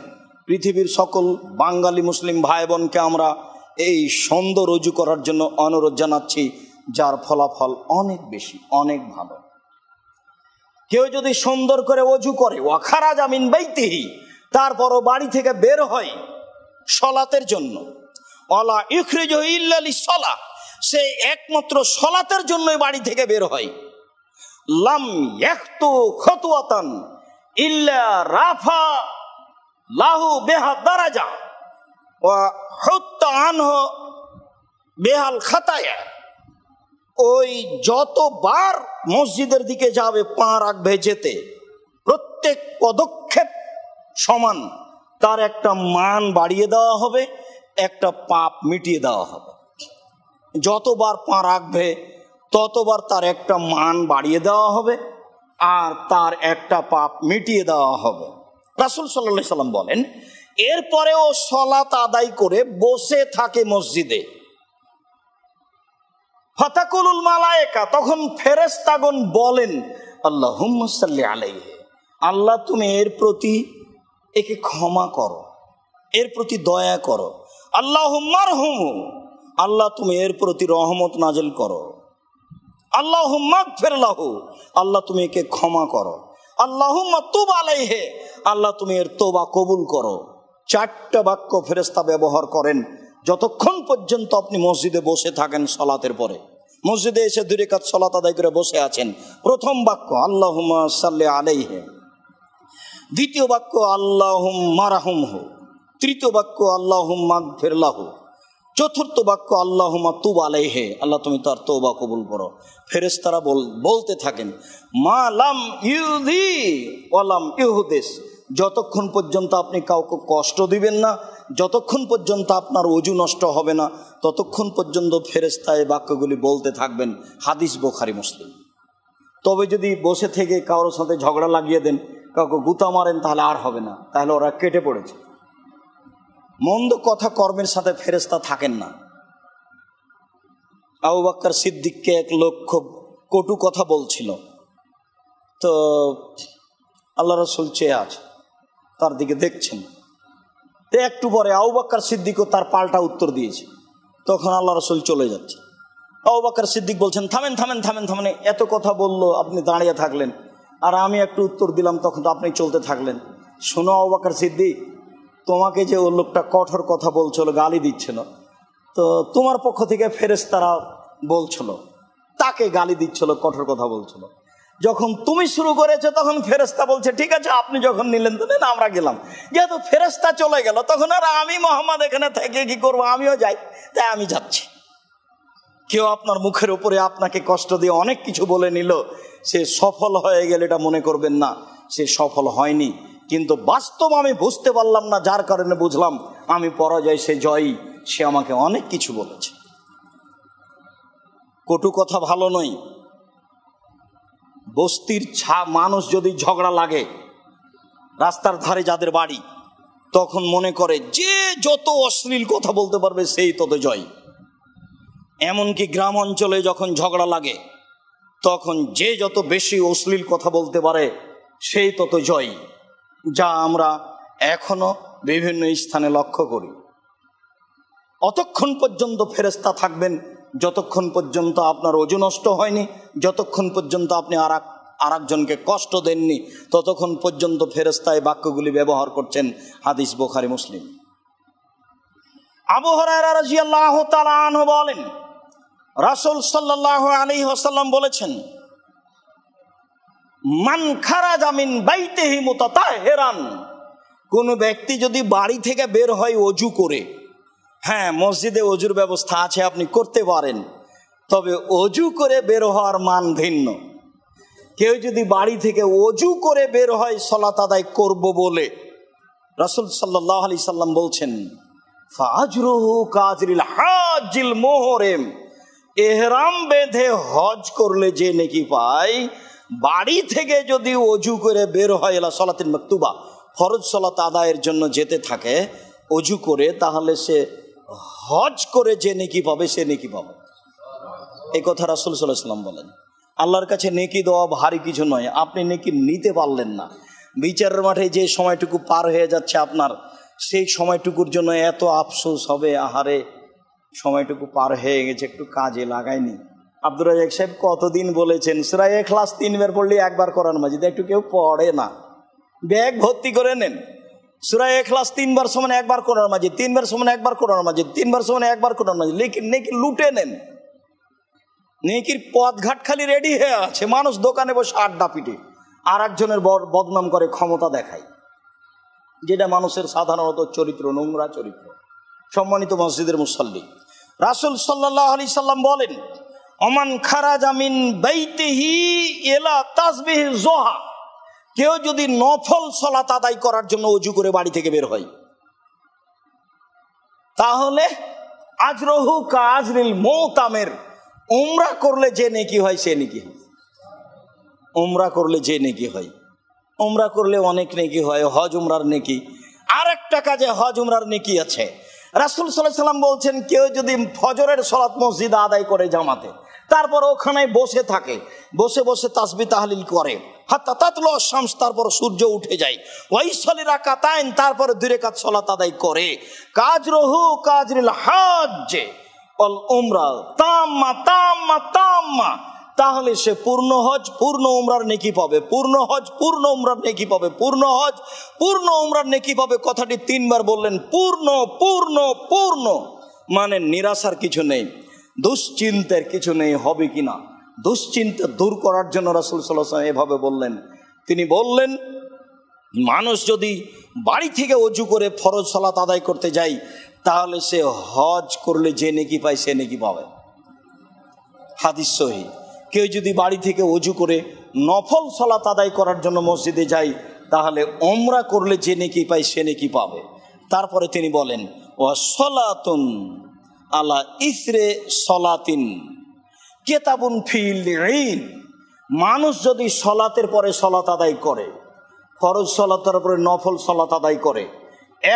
পৃথিবীর সকল বাঙালি মুসলিম ভাই বোনকে আমরা এই সুন্দর অজু করার জন্য অনুরোধ জানাচ্ছি, যার ফলাফল অনেক বেশি, অনেক ভালো। কেউ যদি সুন্দর করে অজু করে, ওয়াখারাজা মিন বাইতিহি, তারপরও বাড়ি থেকে বের হয় সলাতের জন্য, ওয়ালা ইখরিজু ইল্লা লিসসালাহ, সে একমাত্র সলাতের জন্যই বাড়ি থেকে বের হয়, লাম ইয়াখতু খাতওয়াতান ইল্লা রাফা লাহু বিহা দারাজা ওয়া হুত্তা আনহু বিহাল খাতায়া, ওই যতবার মসজিদের দিকে যাবে পা রাখবে যেতে, প্রত্যেক পদক্ষেপ সমান, তার একটা মান বাড়িয়ে দেওয়া হবে, একটা পাপ মিটিয়ে দেওয়া হবে। যতবার পা রাখবে ততবার তার একটা মান বাড়িয়ে দেওয়া হবে আর তার একটা পাপ মিটিয়ে দেওয়া হবে। রাসূল সাল্লাল্লাহু আলাইহি সাল্লাম বলেন, এরপরে ও সালাত আদায় করে বসে থাকে মসজিদে, ফাতাকুলুল মালায়েকা, তখন ফেরেশতাগণ বলেন, আল্লাহুম্মা সাল্লি আলাইহি, আল্লাহ তুমি এর প্রতি একে ক্ষমা করো, এর প্রতি দয়া করো। আল্লাহুম্মা আরহুমহু, আল্লাহ তুমি এর প্রতি রহমত নাজিল করো। আল্লাহুম্মা আগফির লাহু, আল্লাহ তুমি একে ক্ষমা করো। আল্লাহুম্মা তুব আলাইহি, আল্লাহ তুমি এর তওবা কবুল করো। 4টা বাক্য ফেরেশতা ব্যবহার করেন যতক্ষণ পর্যন্ত আপনি মসজিদে বসে থাকেন। সালাতের পরে মসজিদে এসে 2 রাকাত সালাত আদায় করে বসে আছেন, প্রথম বাক্য আল্লাহুম্মা সাল্লি আলাইহি, দ্বিতীয় বাক্য আল্লাহুম্মা আরহুমহু, তৃতীয় বাক্য আল্লাহুম্মা আগফির লাহু, চতুর্থ বাক্য আল্লাহুম্মা তুব আলাইহি, আল্লাহ তুমি তার তওবা কবুল করো। ফেরেশতারা বলতে থাকেন, মা লাম ইউযি ওয়া লাম ইউহদিস, যতক্ষণ পর্যন্ত আপনি কাউকে কষ্ট দিবেন না, যতক্ষণ পর্যন্ত আপনার ওযু নষ্ট হবে না, ততক্ষণ পর্যন্ত ফেরেশতা এই বাক্যগুলি বলতে থাকবেন। হাদিস বুখারী মুসলিম। তবে যদি বসে থেকে কারোর সাথে ঝগড়া লাগিয়ে দেন, কাউকে গুতা মারেন, তাহলে আর হবে না, তাহলে ওরা কেটে পড়েছে। মন্দ কথা কর্মের সাথে ফেরেশতা থাকেন না। আবু বকর সিদ্দিককে এক লোক খুব কটু কথা বলছিল, তো আল্লাহ রাসূল চেয়ে আছে, তার দিকে দেখছেন। তো একটু পরে আবু বকর সিদ্দিকও তার পাল্টা উত্তর দিয়েছে। তখন আল্লাহ রাসূল চলে যাচ্ছে। আবু বকর সিদ্দিক বলছেন, থামেন থামেন থামেন থামেন, এত কথা বললো, আপনি দাঁড়িয়ে থাকলেন, আর আমি একটু উত্তর দিলাম, তখন তো আপনি চলতে থাকলেন। শোনো আবু বকর সিদ্দিক, তোমাকে যে ও লোকটা কঠোর কথা বলছিল, গালি দিচ্ছিল, তো তোমার পক্ষ থেকে ফেরেশতারা বলছিল, তাকে গালি দিচ্ছিল, কঠোর কথা বলছিল। যখন তুমি শুরু করেছো তখন ফেরেশতা বলছে ঠিক আছে, আপনি যখন নিলেন তো নেন, আমরা গেলাম। যেহেতু ফেরেশতা চলে গেল, তখন আর আমি মোহাম্মদ এখানে থেকে কি করবো, আমিও যাই, তাই আমি যাচ্ছি। কেউ আপনার মুখের উপরে আপনাকে কষ্ট দিয়ে অনেক কিছু বলে নিল, সে সফল হয়ে গেলে এটা মনে করবেন না, সে সফল হয়নি। কিন্তু বাস্তব আমি বুঝতে পারলাম না, যার কারণে বুঝলাম আমি পরাজয়, সে জয়ী। সে আমাকে অনেক কিছু বলেছে। কটু কথা ভালো নয়। বস্তির মানুষ যদি ঝগড়া লাগে, রাস্তার ধারে যাদের বাড়ি, তখন মনে করে যে যত অশ্লীল কথা বলতে পারবে সেই তত জয়। এমনকি গ্রাম অঞ্চলে যখন ঝগড়া লাগে, তখন যে যত বেশি অশ্লীল কথা বলতে পারে সেই তত জয়, যা আমরা এখনো বিভিন্ন স্থানে লক্ষ্য করি। অতক্ষণ পর্যন্ত ফেরেশতা থাকবেন যতক্ষণ পর্যন্ত আপনার ওযু নষ্ট হয়নি, যতক্ষণ পর্যন্ত আপনি আর একজনকে কষ্ট দেননি, ততক্ষণ পর্যন্ত ফেরেশতা এই বাক্যগুলি ব্যবহার করছেন। হাদিস বুখারী মুসলিম। আবু হুরায়রা রাদিয়াল্লাহু তাআলা আনহু বলেন, রাসূল সাল্লাল্লাহু আলাইহি ওয়াসাল্লাম বলেছেন, মান খারাজা মিন বাইতিহি মুতাতাহহিরান, কোন ব্যক্তি যদি বাড়ি থেকে বের হয় ওযু করে, হ্যাঁ মসজিদে ওযুর ব্যবস্থা আছে, আপনি করতে পারেন, তবে ওযু করে বের হওয়ার মান ভিন্ন। কেউ যদি বাড়ি থেকে ওযু করে বের হয় সালাত আদায় করব বলে, রাসূল সাল্লাল্লাহু আলাইহি সাল্লাম বলছেন, ফাজরুহু কাজরিল হাজিল মুহরিম, ইহরাম বেঁধে হজ করলে যে নেকি পায়, বাড়ি থেকে যদি ওযু করে বের হয় এলা সালাতিন মাকতুবা, ফরজ সালাত আদায়ের জন্য যেতে থাকে ওযু করে, তাহলে সে হজ করে যে নেকি পাবে সে নেকি পাবে। এই কথা রাসূল সাল্লাল্লাহু আলাইহি ওয়াসাল্লাম বলেন। আল্লাহর কাছে নেকি দেওয়া ভারী কিছু নয়। আপনি নেকি নিতে পারলেন না, বিচারের মাঠে যে সময়টুকু পার হয়ে যাচ্ছে আপনার, সেই সময়টুকুর জন্য এত আফসোস হবে, আহারে সময়টুকু পার হয়ে গেছে, একটু কাজে লাগায়নি। আব্দুর রাজ্জাক সাহেব কতদিন বলেছেন সূরা ইখলাস 3 বার পড়লে একবার কোরআন মাজিদ, একটু কেউ পড়ে না, ব্যাগ ভর্তি করে নেন। সূরা ইখলাস 3 বার সমান একবার কোরআন মাজিদ, 3 বার সমান একবার কোরআন মাজিদ, 3 বার সমান একবার কোরআন মাজিদ, লেকিন নেকি লুটে নেন। নেকির পথঘাট খালি রেডি হয়ে আছে, মানুষ দোকানে বসে আড্ডা পিটে, আর একজনের বদনাম করে, ক্ষমতা দেখায়, যেটা মানুষের সাধারণত চরিত্র, নোংরা চরিত্র। সম্মানিত মসজিদের মুসাল্লি, রাসূল সাল্লাল্লাহু আলাইহি সাল্লাম বলেন, ওমান খারাজা মিন বাইতিহি ইলা তাসবিহ যোহা, কেউ যদি নফল সালাত আদায় করার জন্য ওযু করে বাড়ি থেকে বের হয়, তাহলে আজরহু কাজরিল মুতামির, উমরা করলে যে নেকি হয় সে নেকি হয়। উমরা করলে যে নেকি হয়, উমরা করলে অনেক নেকি হয়, হজ উমরার নেকি। আর একটা কাজে হজ উমরার নেকি আছে। রাসূল সাল্লাল্লাহু আলাইহি সাল্লাম বলছেন, কেউ যদি ফজরের সালাত মসজিদে আদায় করে জামাতে, তারপর ওখানে বসে থাকে, বসে বসে তাসবিহ তাহলিল করে, হাত্তা তাতলু শামস, তারপর সূর্য উঠে যায়, ওয়াইসালি রাকাতাইন, তারপর 2 রাকাত সালাত আদায় করে, কাজরহু কাজরিল হজ ওয়াল উমরা তাম্মা তাম্মা তাম্মা, তাহলে সে পূর্ণ হজ পূর্ণ উমরার নেকি পাবে, পূর্ণ হজ পূর্ণ উমরার নেকি পাবে, পূর্ণ হজ পূর্ণ উমরার নেকি পাবে। কথাটি 3 বার বললেন, পূর্ণ পূর্ণ পূর্ণ, মানে নিরাশার কিছু নেই, দুশ্চিন্তার কিছু নেই, হবে কিনা। দুশ্চিন্তা দূর করার জন্য রাসূল সাল্লাল্লাহু আলাইহি ওয়াসাল্লাম এভাবে বললেন। তিনি বললেন, মানুষ যদি বাড়ি থেকে ওযু করে ফরজ সালাত আদায় করতে যায়, তাহলে সে হজ করলে যে নেকি পায় সে নেকি পাবে। হাদিস সহিহ। কেউ যদি বাড়ি থেকে ওযু করে নফল সালাত আদায় করার জন্য মসজিদে যায়, তাহলে উমরা করলে যে নেকি পায় সে নেকি পাবে। তারপরে তিনি বলেন, ওয়া সালাতুন আলা ইসরে সলাতিন কিতাবুন ফিল ঈদ, মানুষ যদি সলাতের পরে সলাত আদায় করে, ফরজ সলাতের পরে নফল সলাত আদায় করে,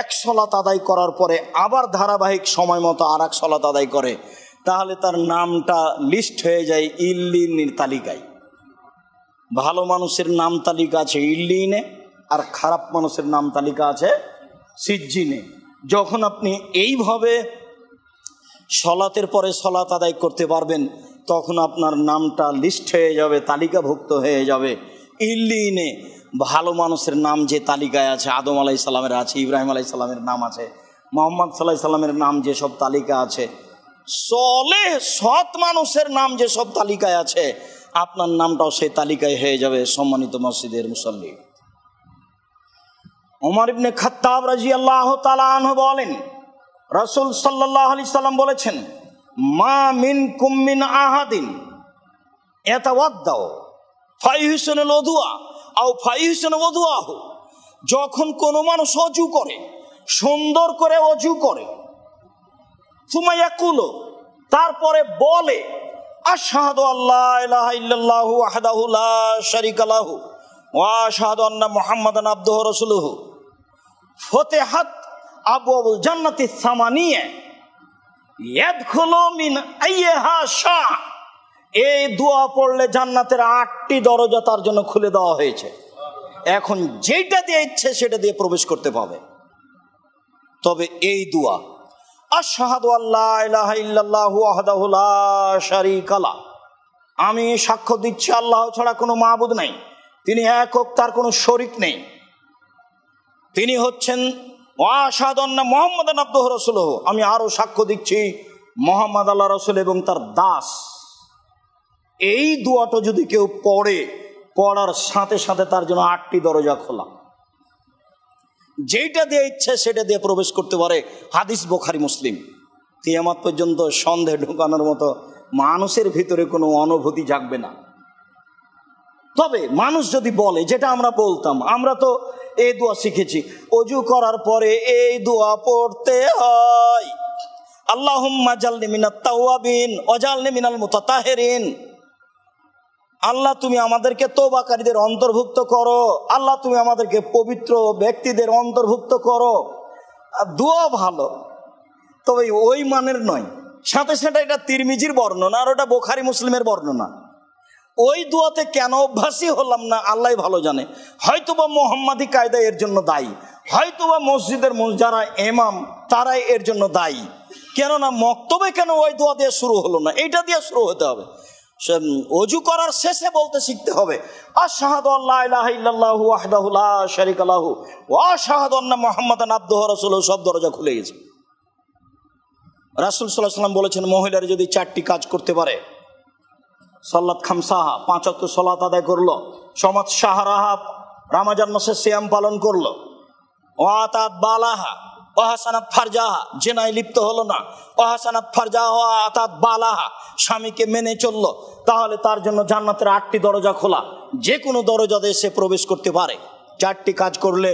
এক সলাত আদায় করার পরে আবার ধারাবাহিক সময় মতো আর এক সলাত আদায় করে, তাহলে তার নামটা লিস্ট হয়ে যায় ইল্লিনের তালিকায়। ভালো মানুষের নাম তালিকা আছে ইল্লিনে, আর খারাপ মানুষের নাম তালিকা আছে সিজ্জিনে। যখন আপনি এইভাবে সলাতের পরে সলাত আদায় করতে পারবেন, তখন আপনার নামটা লিস্ট হয়ে যাবে, তালিকাভুক্ত হয়ে যাবে। ইল্লিনে ভালো মানুষের নাম যে তালিকায় আছে, আদম আলাইহিস সালামের আছে, ইব্রাহিম আলাইহিস সালামের নাম আছে, মুহাম্মদ সাল্লাল্লাহু আলাইহি সাল্লামের নাম যে সব তালিকা আছে, সলেহ সৎ মানুষের নাম যে সব তালিকায় আছে, আপনার নামটাও সেই তালিকায় হয়ে যাবে। সম্মানিত মসজিদের মুসল্লি, ওমর ইবনে খাত্তাব রাদিয়াল্লাহু তাআলা আনহু বলেন, রাসূল সাল্লাল্লাহু আলাইহি সাল্লাম বলেছেন, মা মিনকুম মিন আহাদিন ইয়াতাওয়াদ্দাউ ফায়ুহসিনুল ওযুআ আও ফায়ুহসিনু ওযুআহু, যখন কোনো মানুষ ওযু করে, সুন্দর করে ওযু করে, সুম্মা ইয়াকুলু, তারপরে বলে, আশহাদু আল্লা ইলাহা ইল্লাল্লাহু ওয়াহদাহু লা শারীকা লাহু ওয়া আশহাদু আন্না মুহাম্মাদান আবদুহু ওয়া রাসূলুহু, ফুতিহাত আবওয়াবুল জান্নাতি সামানিয়া ইয়াদখুলু মিন আইয়িহা শা। এই দোয়া পড়লে জান্নাতের 8টি দরজা তার জন্য খুলে দেওয়া হয়েছে। এখন যেটা দিয়ে ইচ্ছে সেটা দিয়ে প্রবেশ করতে পাবে। তবে এই দোয়া, আশহাদু আল্লা ইলাহা ইল্লাল্লাহু ওয়াহদাহু লা শারীকা লাহু, আমি সাক্ষ্য দিচ্ছি আল্লাহ ছাড়া কোনো মাবুদ নাই, তিনি একক, তার কোনো শরীক নেই, তিনি হচ্ছেন, ওয়া আশহাদু আন্না মুহাম্মাদান আবদুহু ওয়া রাসূলুহু, আমি আরো সাক্ষ্য দিচ্ছি মুহাম্মদ আল্লাহ রাসূল এবং তার দাস। এই দোয়াটা যদি কেউ পড়ে, পড়ার সাথে সাথে তার জন্য 8টি দরজা খোলা, যেটা দিয়ে ইচ্ছে সেটা দিয়ে প্রবেশ করতে পারে। হাদিস বুখারী মুসলিম। কিয়ামত পর্যন্ত সন্দেহ ঢোকানোর মতো মানুষের ভিতরে কোনো অনুভূতি জাগবে না। তবে মানুষ যদি বলে, যেটা আমরা বলতাম, আমরা তো এই দোয়া শিখেছি, ওযু করার পরে এই দোয়া পড়তে হয়, আল্লাহুম্মা জালনি মিনাত তাওয়াবিন ওয়াজালনি মিনাল মুতাতাহিরিন, আল্লাহ তুমি আমাদেরকে তওবাকারীদের অন্তর্ভুক্ত করো, আল্লাহ তুমি আমাদেরকে পবিত্র ব্যক্তিদের অন্তর্ভুক্ত করো। দোয়া ভালো, তবে ওই মানের নয়। সাথে সাথে এটা তিরমিজির বর্ণনা আর ওটা বুখারী মুসলিমের বর্ণনা। ওই দোয়াতে কেন অভ্যাসী হলাম না আল্লাহ ভালো জানে। হয়তোবা মোহাম্মদী কায়দা এর জন্য দায়ী, হয়তোবা মসজিদের যারা ইমাম তারাই এর জন্য দায়ী। কেননা মক্তবে কেন ওই দোয়া দিয়ে শুরু হলো না, এইটা দিয়ে শুরু হতে হবে। ওযু করার শেষে বলতে শিখতে হবে, আশহাদু আল্লা ইলাহা ইল্লাল্লাহু ওয়াহদাহু লা শারীকা লাহু ওয়া আশহাদু আন্না মুহাম্মাদান আবদুহু ওয়া রাসূলুহু। সব দরজা খুলে গেছে। রাসূল সাল্লাল্লাহু আলাইহি ওয়াসাল্লাম বলেছেন, মহিলারা যদি 4টি কাজ করতে পারে, সালাত খামসাহা 5 ওয়াক্ত সালাত আদায় করলো, সমাজ শাহরাহা রমজান মাসে সিয়াম পালন করলো, ওয়াতাত বালাহা ওয়াহাসানাত ফারজাহা, জিনায় লিপ্ত হলো না, ওয়াহাসানাত ফারজাহা ওয়াতাত বালাহা, স্বামীকে মেনে চললো, তাহলে তার জন্য জান্নাতের 8টি দরজা খোলা, যে কোনো দরজা দিয়ে সে প্রবেশ করতে পারে। 4টি কাজ করলে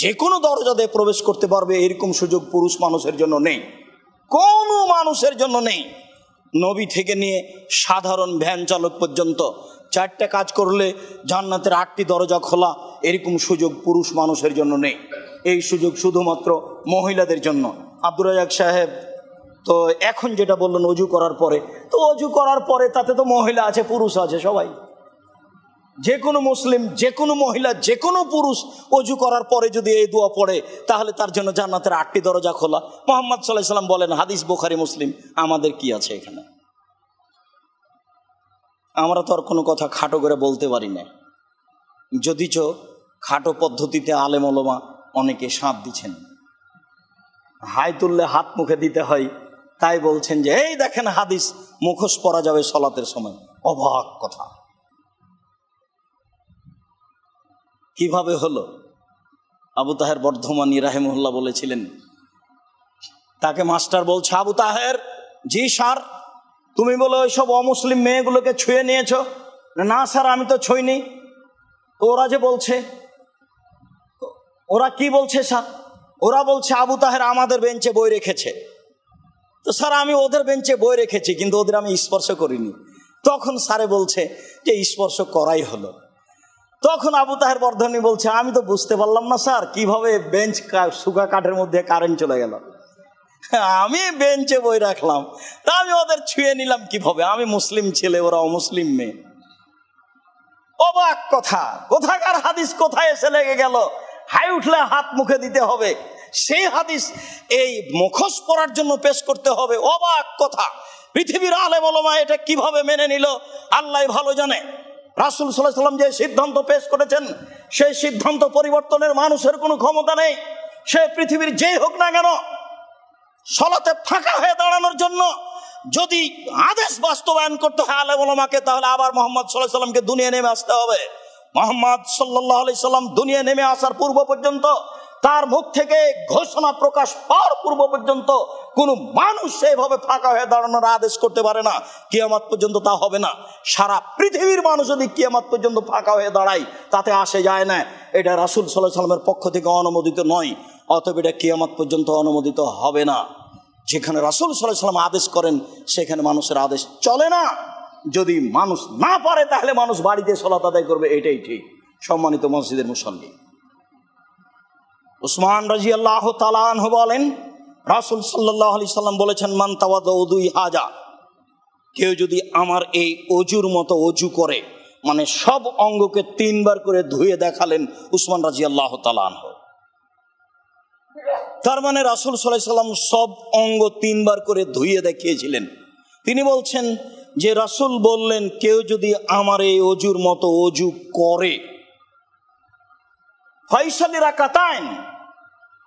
যে কোনো দরজা দিয়ে প্রবেশ করতে পারবে, এরকম সুযোগ পুরুষ মানুষের জন্য নেই, কোনো মানুষের জন্য নেই। নবী থেকে নিয়ে সাধারণ ভ্যান চালক পর্যন্ত 4টা কাজ করলে জান্নাতের 8টি দরজা খোলা, এরকম সুযোগ পুরুষ মানুষের জন্য নেই। এই সুযোগ শুধুমাত্র মহিলাদের জন্য। আব্দুর রাজ্জাক সাহেব তো এখন যেটা বললেন ওযু করার পরে, তো ওযু করার পরে তাতে তো মহিলা আছে, পুরুষ আছে, সবাই, যে কোনো মুসলিম, যে কোনো মহিলা, যে কোনো পুরুষ ওযু করার পরে যদি এই দোয়া পড়ে, তাহলে তার জন্য জান্নাতের 8টি দরজা খোলা। মুহাম্মদ সাল্লাল্লাহু আলাইহি সাল্লাম বলেন, হাদিস বুখারী মুসলিম। আমাদের কি আছে এখানে? আমরা তো আর কোনো কথা খাটো করে বলতে পারি না, যদিচ খাটো পদ্ধতিতে আলেম ওলামা অনেকে সাথ দিচ্ছেন। হাই তুললে হাত মুখে দিতে হয়, তাই বলছেন যে এই দেখেন হাদিস মুখোশ পরা যাবে সলাতের সময়। অবাক কথা, কিভাবে হলো? আবু তাহের বর্ধমানী রাহিমাহুল্লাহ বলেছিলেন, তাকে মাস্টার বলছে, আবু তাহের, জি স্যার, তুমি বলে ওইসব অমুসলিম মেয়েগুলোকে ছুঁয়ে নিয়েছো? না স্যার, আমি তো ছুঁইনি। তো ওরা যে বলছে, ওরা কি বলছে স্যার? ওরা বলছে আবু তাহের আমাদের বেঞ্চে বই রেখেছে। তো স্যার আমি ওদের বেঞ্চে বই রেখেছি, কিন্তু ওদের আমি স্পর্শ করিনি। তখন স্যারে বলছে যে স্পর্শ করাই হলো। তখন আবু তাহের বর্ধনী বলছে, আমি তো বুঝতে পারলাম না স্যার, কিভাবে বেঞ্চ শুকা কাঠের মধ্যে কারেন্ট চলে গেল। আমি বেঞ্চে বই রাখলাম, তা আমি ওদের ছুঁয়ে নিলাম কিভাবে? আমি মুসলিম ছেলে, ওরা অমুসলিম মেয়ে। অবাক কথা, কোথাকার হাদিস কোথায় এসে লেগে গেল? হাই উঠলে হাত মুখে দিতে হবে, সেই হাদিস এই মুখোশ পড়ার জন্য পেশ করতে হবে। অবাক কথা, পৃথিবীর আলেম ওলামা এটা কিভাবে মেনে নিল আল্লাহ ভালো জানে। রাসূল সাল্লাল্লাহু আলাইহি ওয়াসাল্লাম যে সিদ্ধান্ত পেশ করেছেন সেই সিদ্ধান্ত পরিবর্তনের মানুষের কোনো ক্ষমতা নেই। সে পৃথিবীর যেই হোক না কেন, সলাতে ফাঁকা হয়ে দাঁড়ানোর জন্য যদি আদেশ বাস্তবায়ন করতে হয় আলেম ওলামাকে, তাহলে আবার মুহাম্মদ সাল্লাল্লাহু আলাইহি ওয়াসাল্লামকে দুনিয়া নেমে আসতে হবে। মুহাম্মদ সাল্লাল্লাহু আলাইহি সাল্লাম দুনিয়া নেমে আসার পূর্ব পর্যন্ত, তার মুখ থেকে ঘোষণা প্রকাশ পাওয়ার পূর্ব পর্যন্ত কোন মানুষ সেইভাবে ফাঁকা হয়ে দাঁড়ানোর আদেশ করতে পারে না। কিয়ামত পর্যন্ত তা হবে না। সারা পৃথিবীর মানুষ যদি কিয়ামত পর্যন্ত ফাঁকা হয়ে দাঁড়ায় তাতে আসে যায় না, এটা রাসূল সাল্লাল্লাহু আলাইহি সাল্লামের পক্ষ থেকে অনুমোদিত নয়। অতএব এটা কিয়ামত পর্যন্ত অনুমোদিত হবে না। যেখানে রাসূল সাল্লাল্লাহু আলাইহি সাল্লাম আদেশ করেন সেখানে মানুষের আদেশ চলে না। যদি মানুষ না পারে তাহলে মানুষ বাড়িতে সালাত আদায় করবে, এটাই ঠিক। সম্মানিত মসজিদের মুসল্লি, উসমান রাদিয়াল্লাহু তাআলা আনহু বলেন, রাসূল সাল্লাল্লাহু আলাইহি সাল্লাম বলেছেন, মান তাওয়াদা উযুই হাজা, কেউ যদি আমার এই অজুর মতো অজু করে, মানে সব অঙ্গকে 3 বার করে ধুয়ে দেখালেন উসমান রাদিয়াল্লাহু তাআলা আনহু। তার মানে রাসূল সাল্লাল্লাহু আলাইহি সাল্লাম সব অঙ্গ 3 বার করে ধুয়ে দেখিয়েছিলেন। তিনি বলছেন যে রাসূল বললেন, কেউ যদি আমার এই অজুর মতো অজু করে, ফাইসালি রাকাতাইন,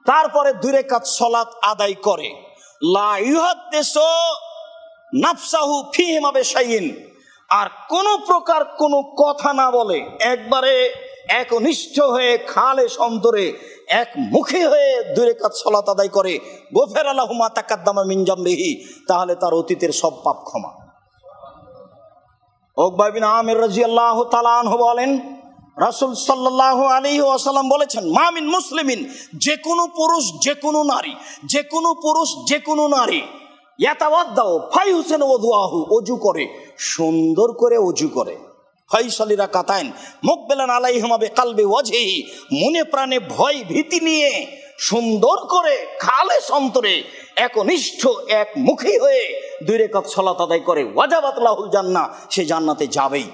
তারপরে 2 রাকাত সালাত আদায় করে, লা ইউহাদ্দিসু নাফসাহু ফীহিমা বিশাইইন, আর কোন প্রকার কোনো কথা না বলে, একবারে একনিষ্ঠ হয়ে খালেস অন্তরে এক মুখী হয়ে 2 রাকাত সালাত আদায় করে, গফিরা লাহু মা তাকাদ্দামা মিন জামবিহি, তাহলে তার অতীতের সব পাপ ক্ষমা। উকবা বিন আমির রাদিয়াল্লাহু তাআলা আনহু বলেন, রাসূল সাল্লাল্লাহু আলাইহি ওয়াসাল্লাম বলেছেন, মা মিন মুসলিমিন, যে কোনো পুরুষ যে কোনো নারী, যে কোনো পুরুষ যে কোনো নারী, ইয়াতাওয়াদ্দাউ ফায়ুহসিনু ওযুআহু, অজু করে, সুন্দর করে অজু করে, ফাইসালি রাকাতাইন মুকবিলান আলাইহিমা বিকালবি ওয়াজহিহি, মনে প্রাণে ভয় ভীতি নিয়ে সুন্দর করে খালেস অন্তরে একনিষ্ঠ এক মুখী হয়ে 2 রাকাত সালাত আদায় করে, ওয়াজাবাত লাহুল জান্নাহ, সে জান্নাতে যাবেই।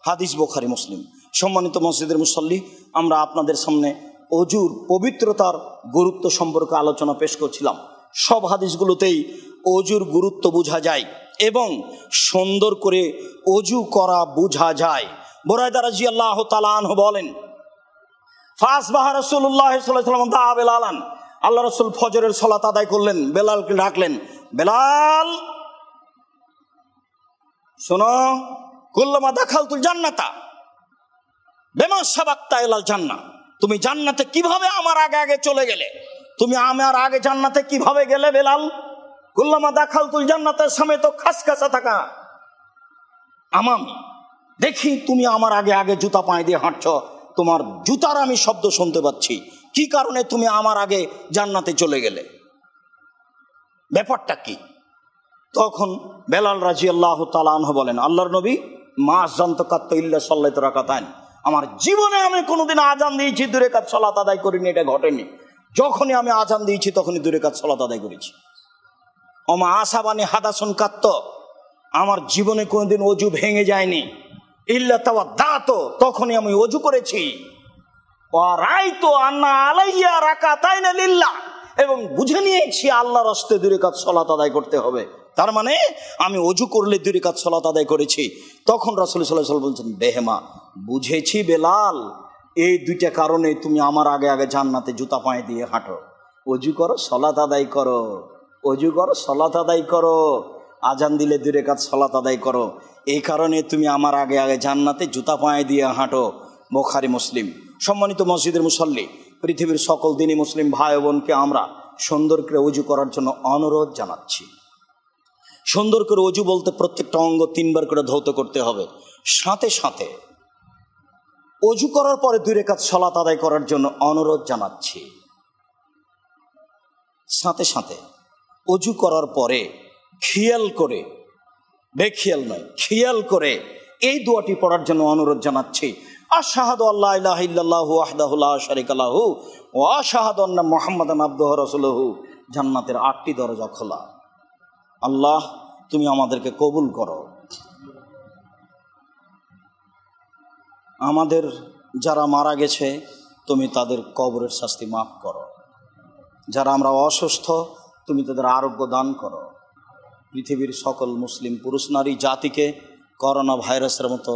হাদিস বুখারী মুসলিম। সম্মানিত মসজিদের মুসল্লি, আমরা আপনাদের সামনে অজুর পবিত্রতার গুরুত্ব সম্পর্কে আলোচনা পেশ করছিলাম। সব হাদিসগুলোতেই অজুর গুরুত্ব বোঝা যায় এবং সুন্দর করে অজু করা বোঝা যায়। বুরায়দা রাদিয়াল্লাহু তাআলা আনহু বলেন, ফাসবাহা রাসূলুল্লাহ সাল্লাল্লাহু আলাইহি ওয়াসাল্লাম দা বেলালান, আল্লাহ রাসূল ফজরের সালাত আদায় করলেন, বেলালকে ডাকলেন, বেলাল শোনো, কুল্লামা দাখালতুল জান্নাতা বিমা সাবাকতা ইলাল জান্নাহ, তুমি জান্নাতে কিভাবে আমার আগে আগে চলে গেলে, তুমি আমার আগে জান্নাতে কিভাবে গেলে বেলাল? কুল্লামা দাখালতুল জান্নাতের সামনে তো খাসখাসা থাকা আমামি, দেখি তুমি আমার আগে আগে জুতা পায়ে দিয়ে হাঁটছো, তোমার জুতার আমি শব্দ শুনতে পাচ্ছি, কি কারণে তুমি আমার আগে জান্নাতে চলে গেলে, ব্যাপারটা কি? তখন বেলাল রাদিয়াল্লাহু তাআলা আনহু বলেন, আল্লাহর নবী, মা জানতাকাত ইল্লা সাল্লাতু রাকাতাইন, আমার জীবনে আমি কোনোদিন আজান দিয়েছি 2 রাকাত সালাত আদায় করিনি, এটা ঘটেনি। যখনই আমি আজান দিয়েছি তখনই 2 রাকাত সালাত আদায় করেছি। ওমা আসাবানি হাদাসুন কাত্ত, আমার জীবনে কোনোদিন অজু ভেঙে যায়নি, ইল্লা তাওয়াদ্দাতু, তখনই আমি অজু করেছি, ওয়া রাআইতু আন্না আলাইয়া রাকাতাইন লিল্লাহ, এবং বুঝে নিয়েছি আল্লাহর রাস্তে 2 রাকাত সালাত আদায় করতে হবে, তার মানে আমি অজু করলে 2 রাকাত সালাত আদায় করেছি। তখন রাসূল সাল্লাল্লাহু আলাইহি ওয়াসাল্লাম বলছেন, বেহেমা, বুঝেছি বেলাল, এই 2টা কারণে তুমি আমার আগে আগে জান্নাতে জুতা পায়ে দিয়ে হাঁটো, অজু করো সালাত আদায় করো, অজু করো সালাত আদায় করো, আজান দিলে 2 রাকাত সালাত আদায় করো, এই কারণে তুমি আমার আগে আগে জান্নাতে জুতা পায়ে দিয়ে হাঁটো। বুখারী মুসলিম। সম্মানিত মসজিদের মুসল্লি, পৃথিবীর সকল দিনী মুসলিম ভাই বোনকে আমরা সুন্দর করে অজু করার জন্য অনুরোধ জানাচ্ছি। সুন্দর করে অজু বলতে প্রত্যেকটা অঙ্গ 3 বার করে ধৌত করতে হবে। সাথে সাথে অজু করার পরে 2 রাকাত সালাত আদায় করার জন্য অনুরোধ জানাচ্ছি। সাথে সাথে অজু করার পরে খেয়াল করে, বেখেয়াল নয়, খেয়াল করে এই দোয়াটি পড়ার জন্য অনুরোধ জানাচ্ছি। আশহাদু আল্লা ইলাহা ইল্লাল্লাহু ওয়াহদাহু লা শারীকা লাহু ওয়া আশহাদু আন্না মুহাম্মাদান আবদুহু ওয়া রাসূলুহু। জান্নাতের 8টি দরজা খোলা। আল্লাহ, তুমি আমাদেরকে কবুল করো। আমাদের যারা মারা গেছে তুমি তাদের কবরের শাস্তি মাফ করো। যারা আমরা অসুস্থ তুমি তাদের আরোগ্য দান করো। পৃথিবীর সকল মুসলিম পুরুষ নারী জাতিকে করোনা ভাইরাসের মতো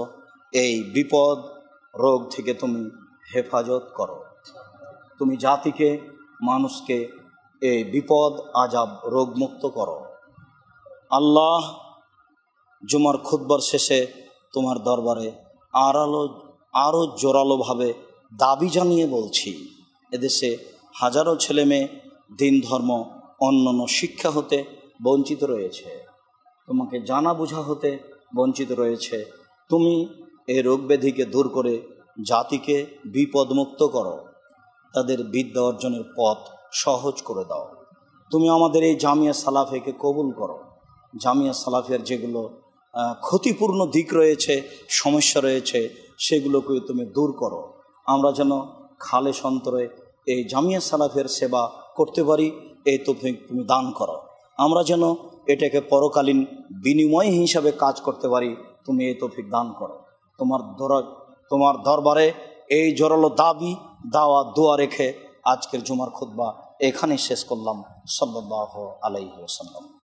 এই বিপদ রোগ থেকে তুমি হেফাজত করো। তুমি জাতিকে, মানুষকে এই বিপদ আজাব রোগমুক্ত করো। আল্লাহ, জুমার খুতবার শেষে তোমার দরবারে আরও জোরালোভাবে দাবি জানিয়ে বলছি, এদেশে হাজারো ছেলে মেয়ে দিন ধর্ম অন্যান্য শিক্ষা হতে বঞ্চিত রয়েছে, তোমাকে জানা বোঝা হতে বঞ্চিত রয়েছে। তুমি এই রোগ ব্যাধিকে দূর করে জাতিকে বিপদমুক্ত করো, তাদের বিদ্যা অর্জনের পথ সহজ করে দাও। তুমি আমাদের এই জামিয়া সালাফিয়াকে কবুল করো। জামিয়া সালাফিয়ার যেগুলো ক্ষতিপূর্ণ দিক রয়েছে, সমস্যা রয়েছে, সেগুলোকে তুমি দূর করো। আমরা যেন খালে সন্তরে এই জামিয়া সালাফিয়ার সেবা করতে পারি, এই তৌফিক তুমি দান করো। আমরা যেন এটাকে পরকালীন বিনিময় হিসাবে কাজ করতে পারি, তুমি এই তৌফিক দান করো। তোমার দরবারে এই জোরালো দাবি দাওয়া দোয়া রেখে আজকের জুমার খুতবা এখানেই শেষ করলাম। সাল্লাল্লাহু আলাইহি ওয়াসাল্লাম।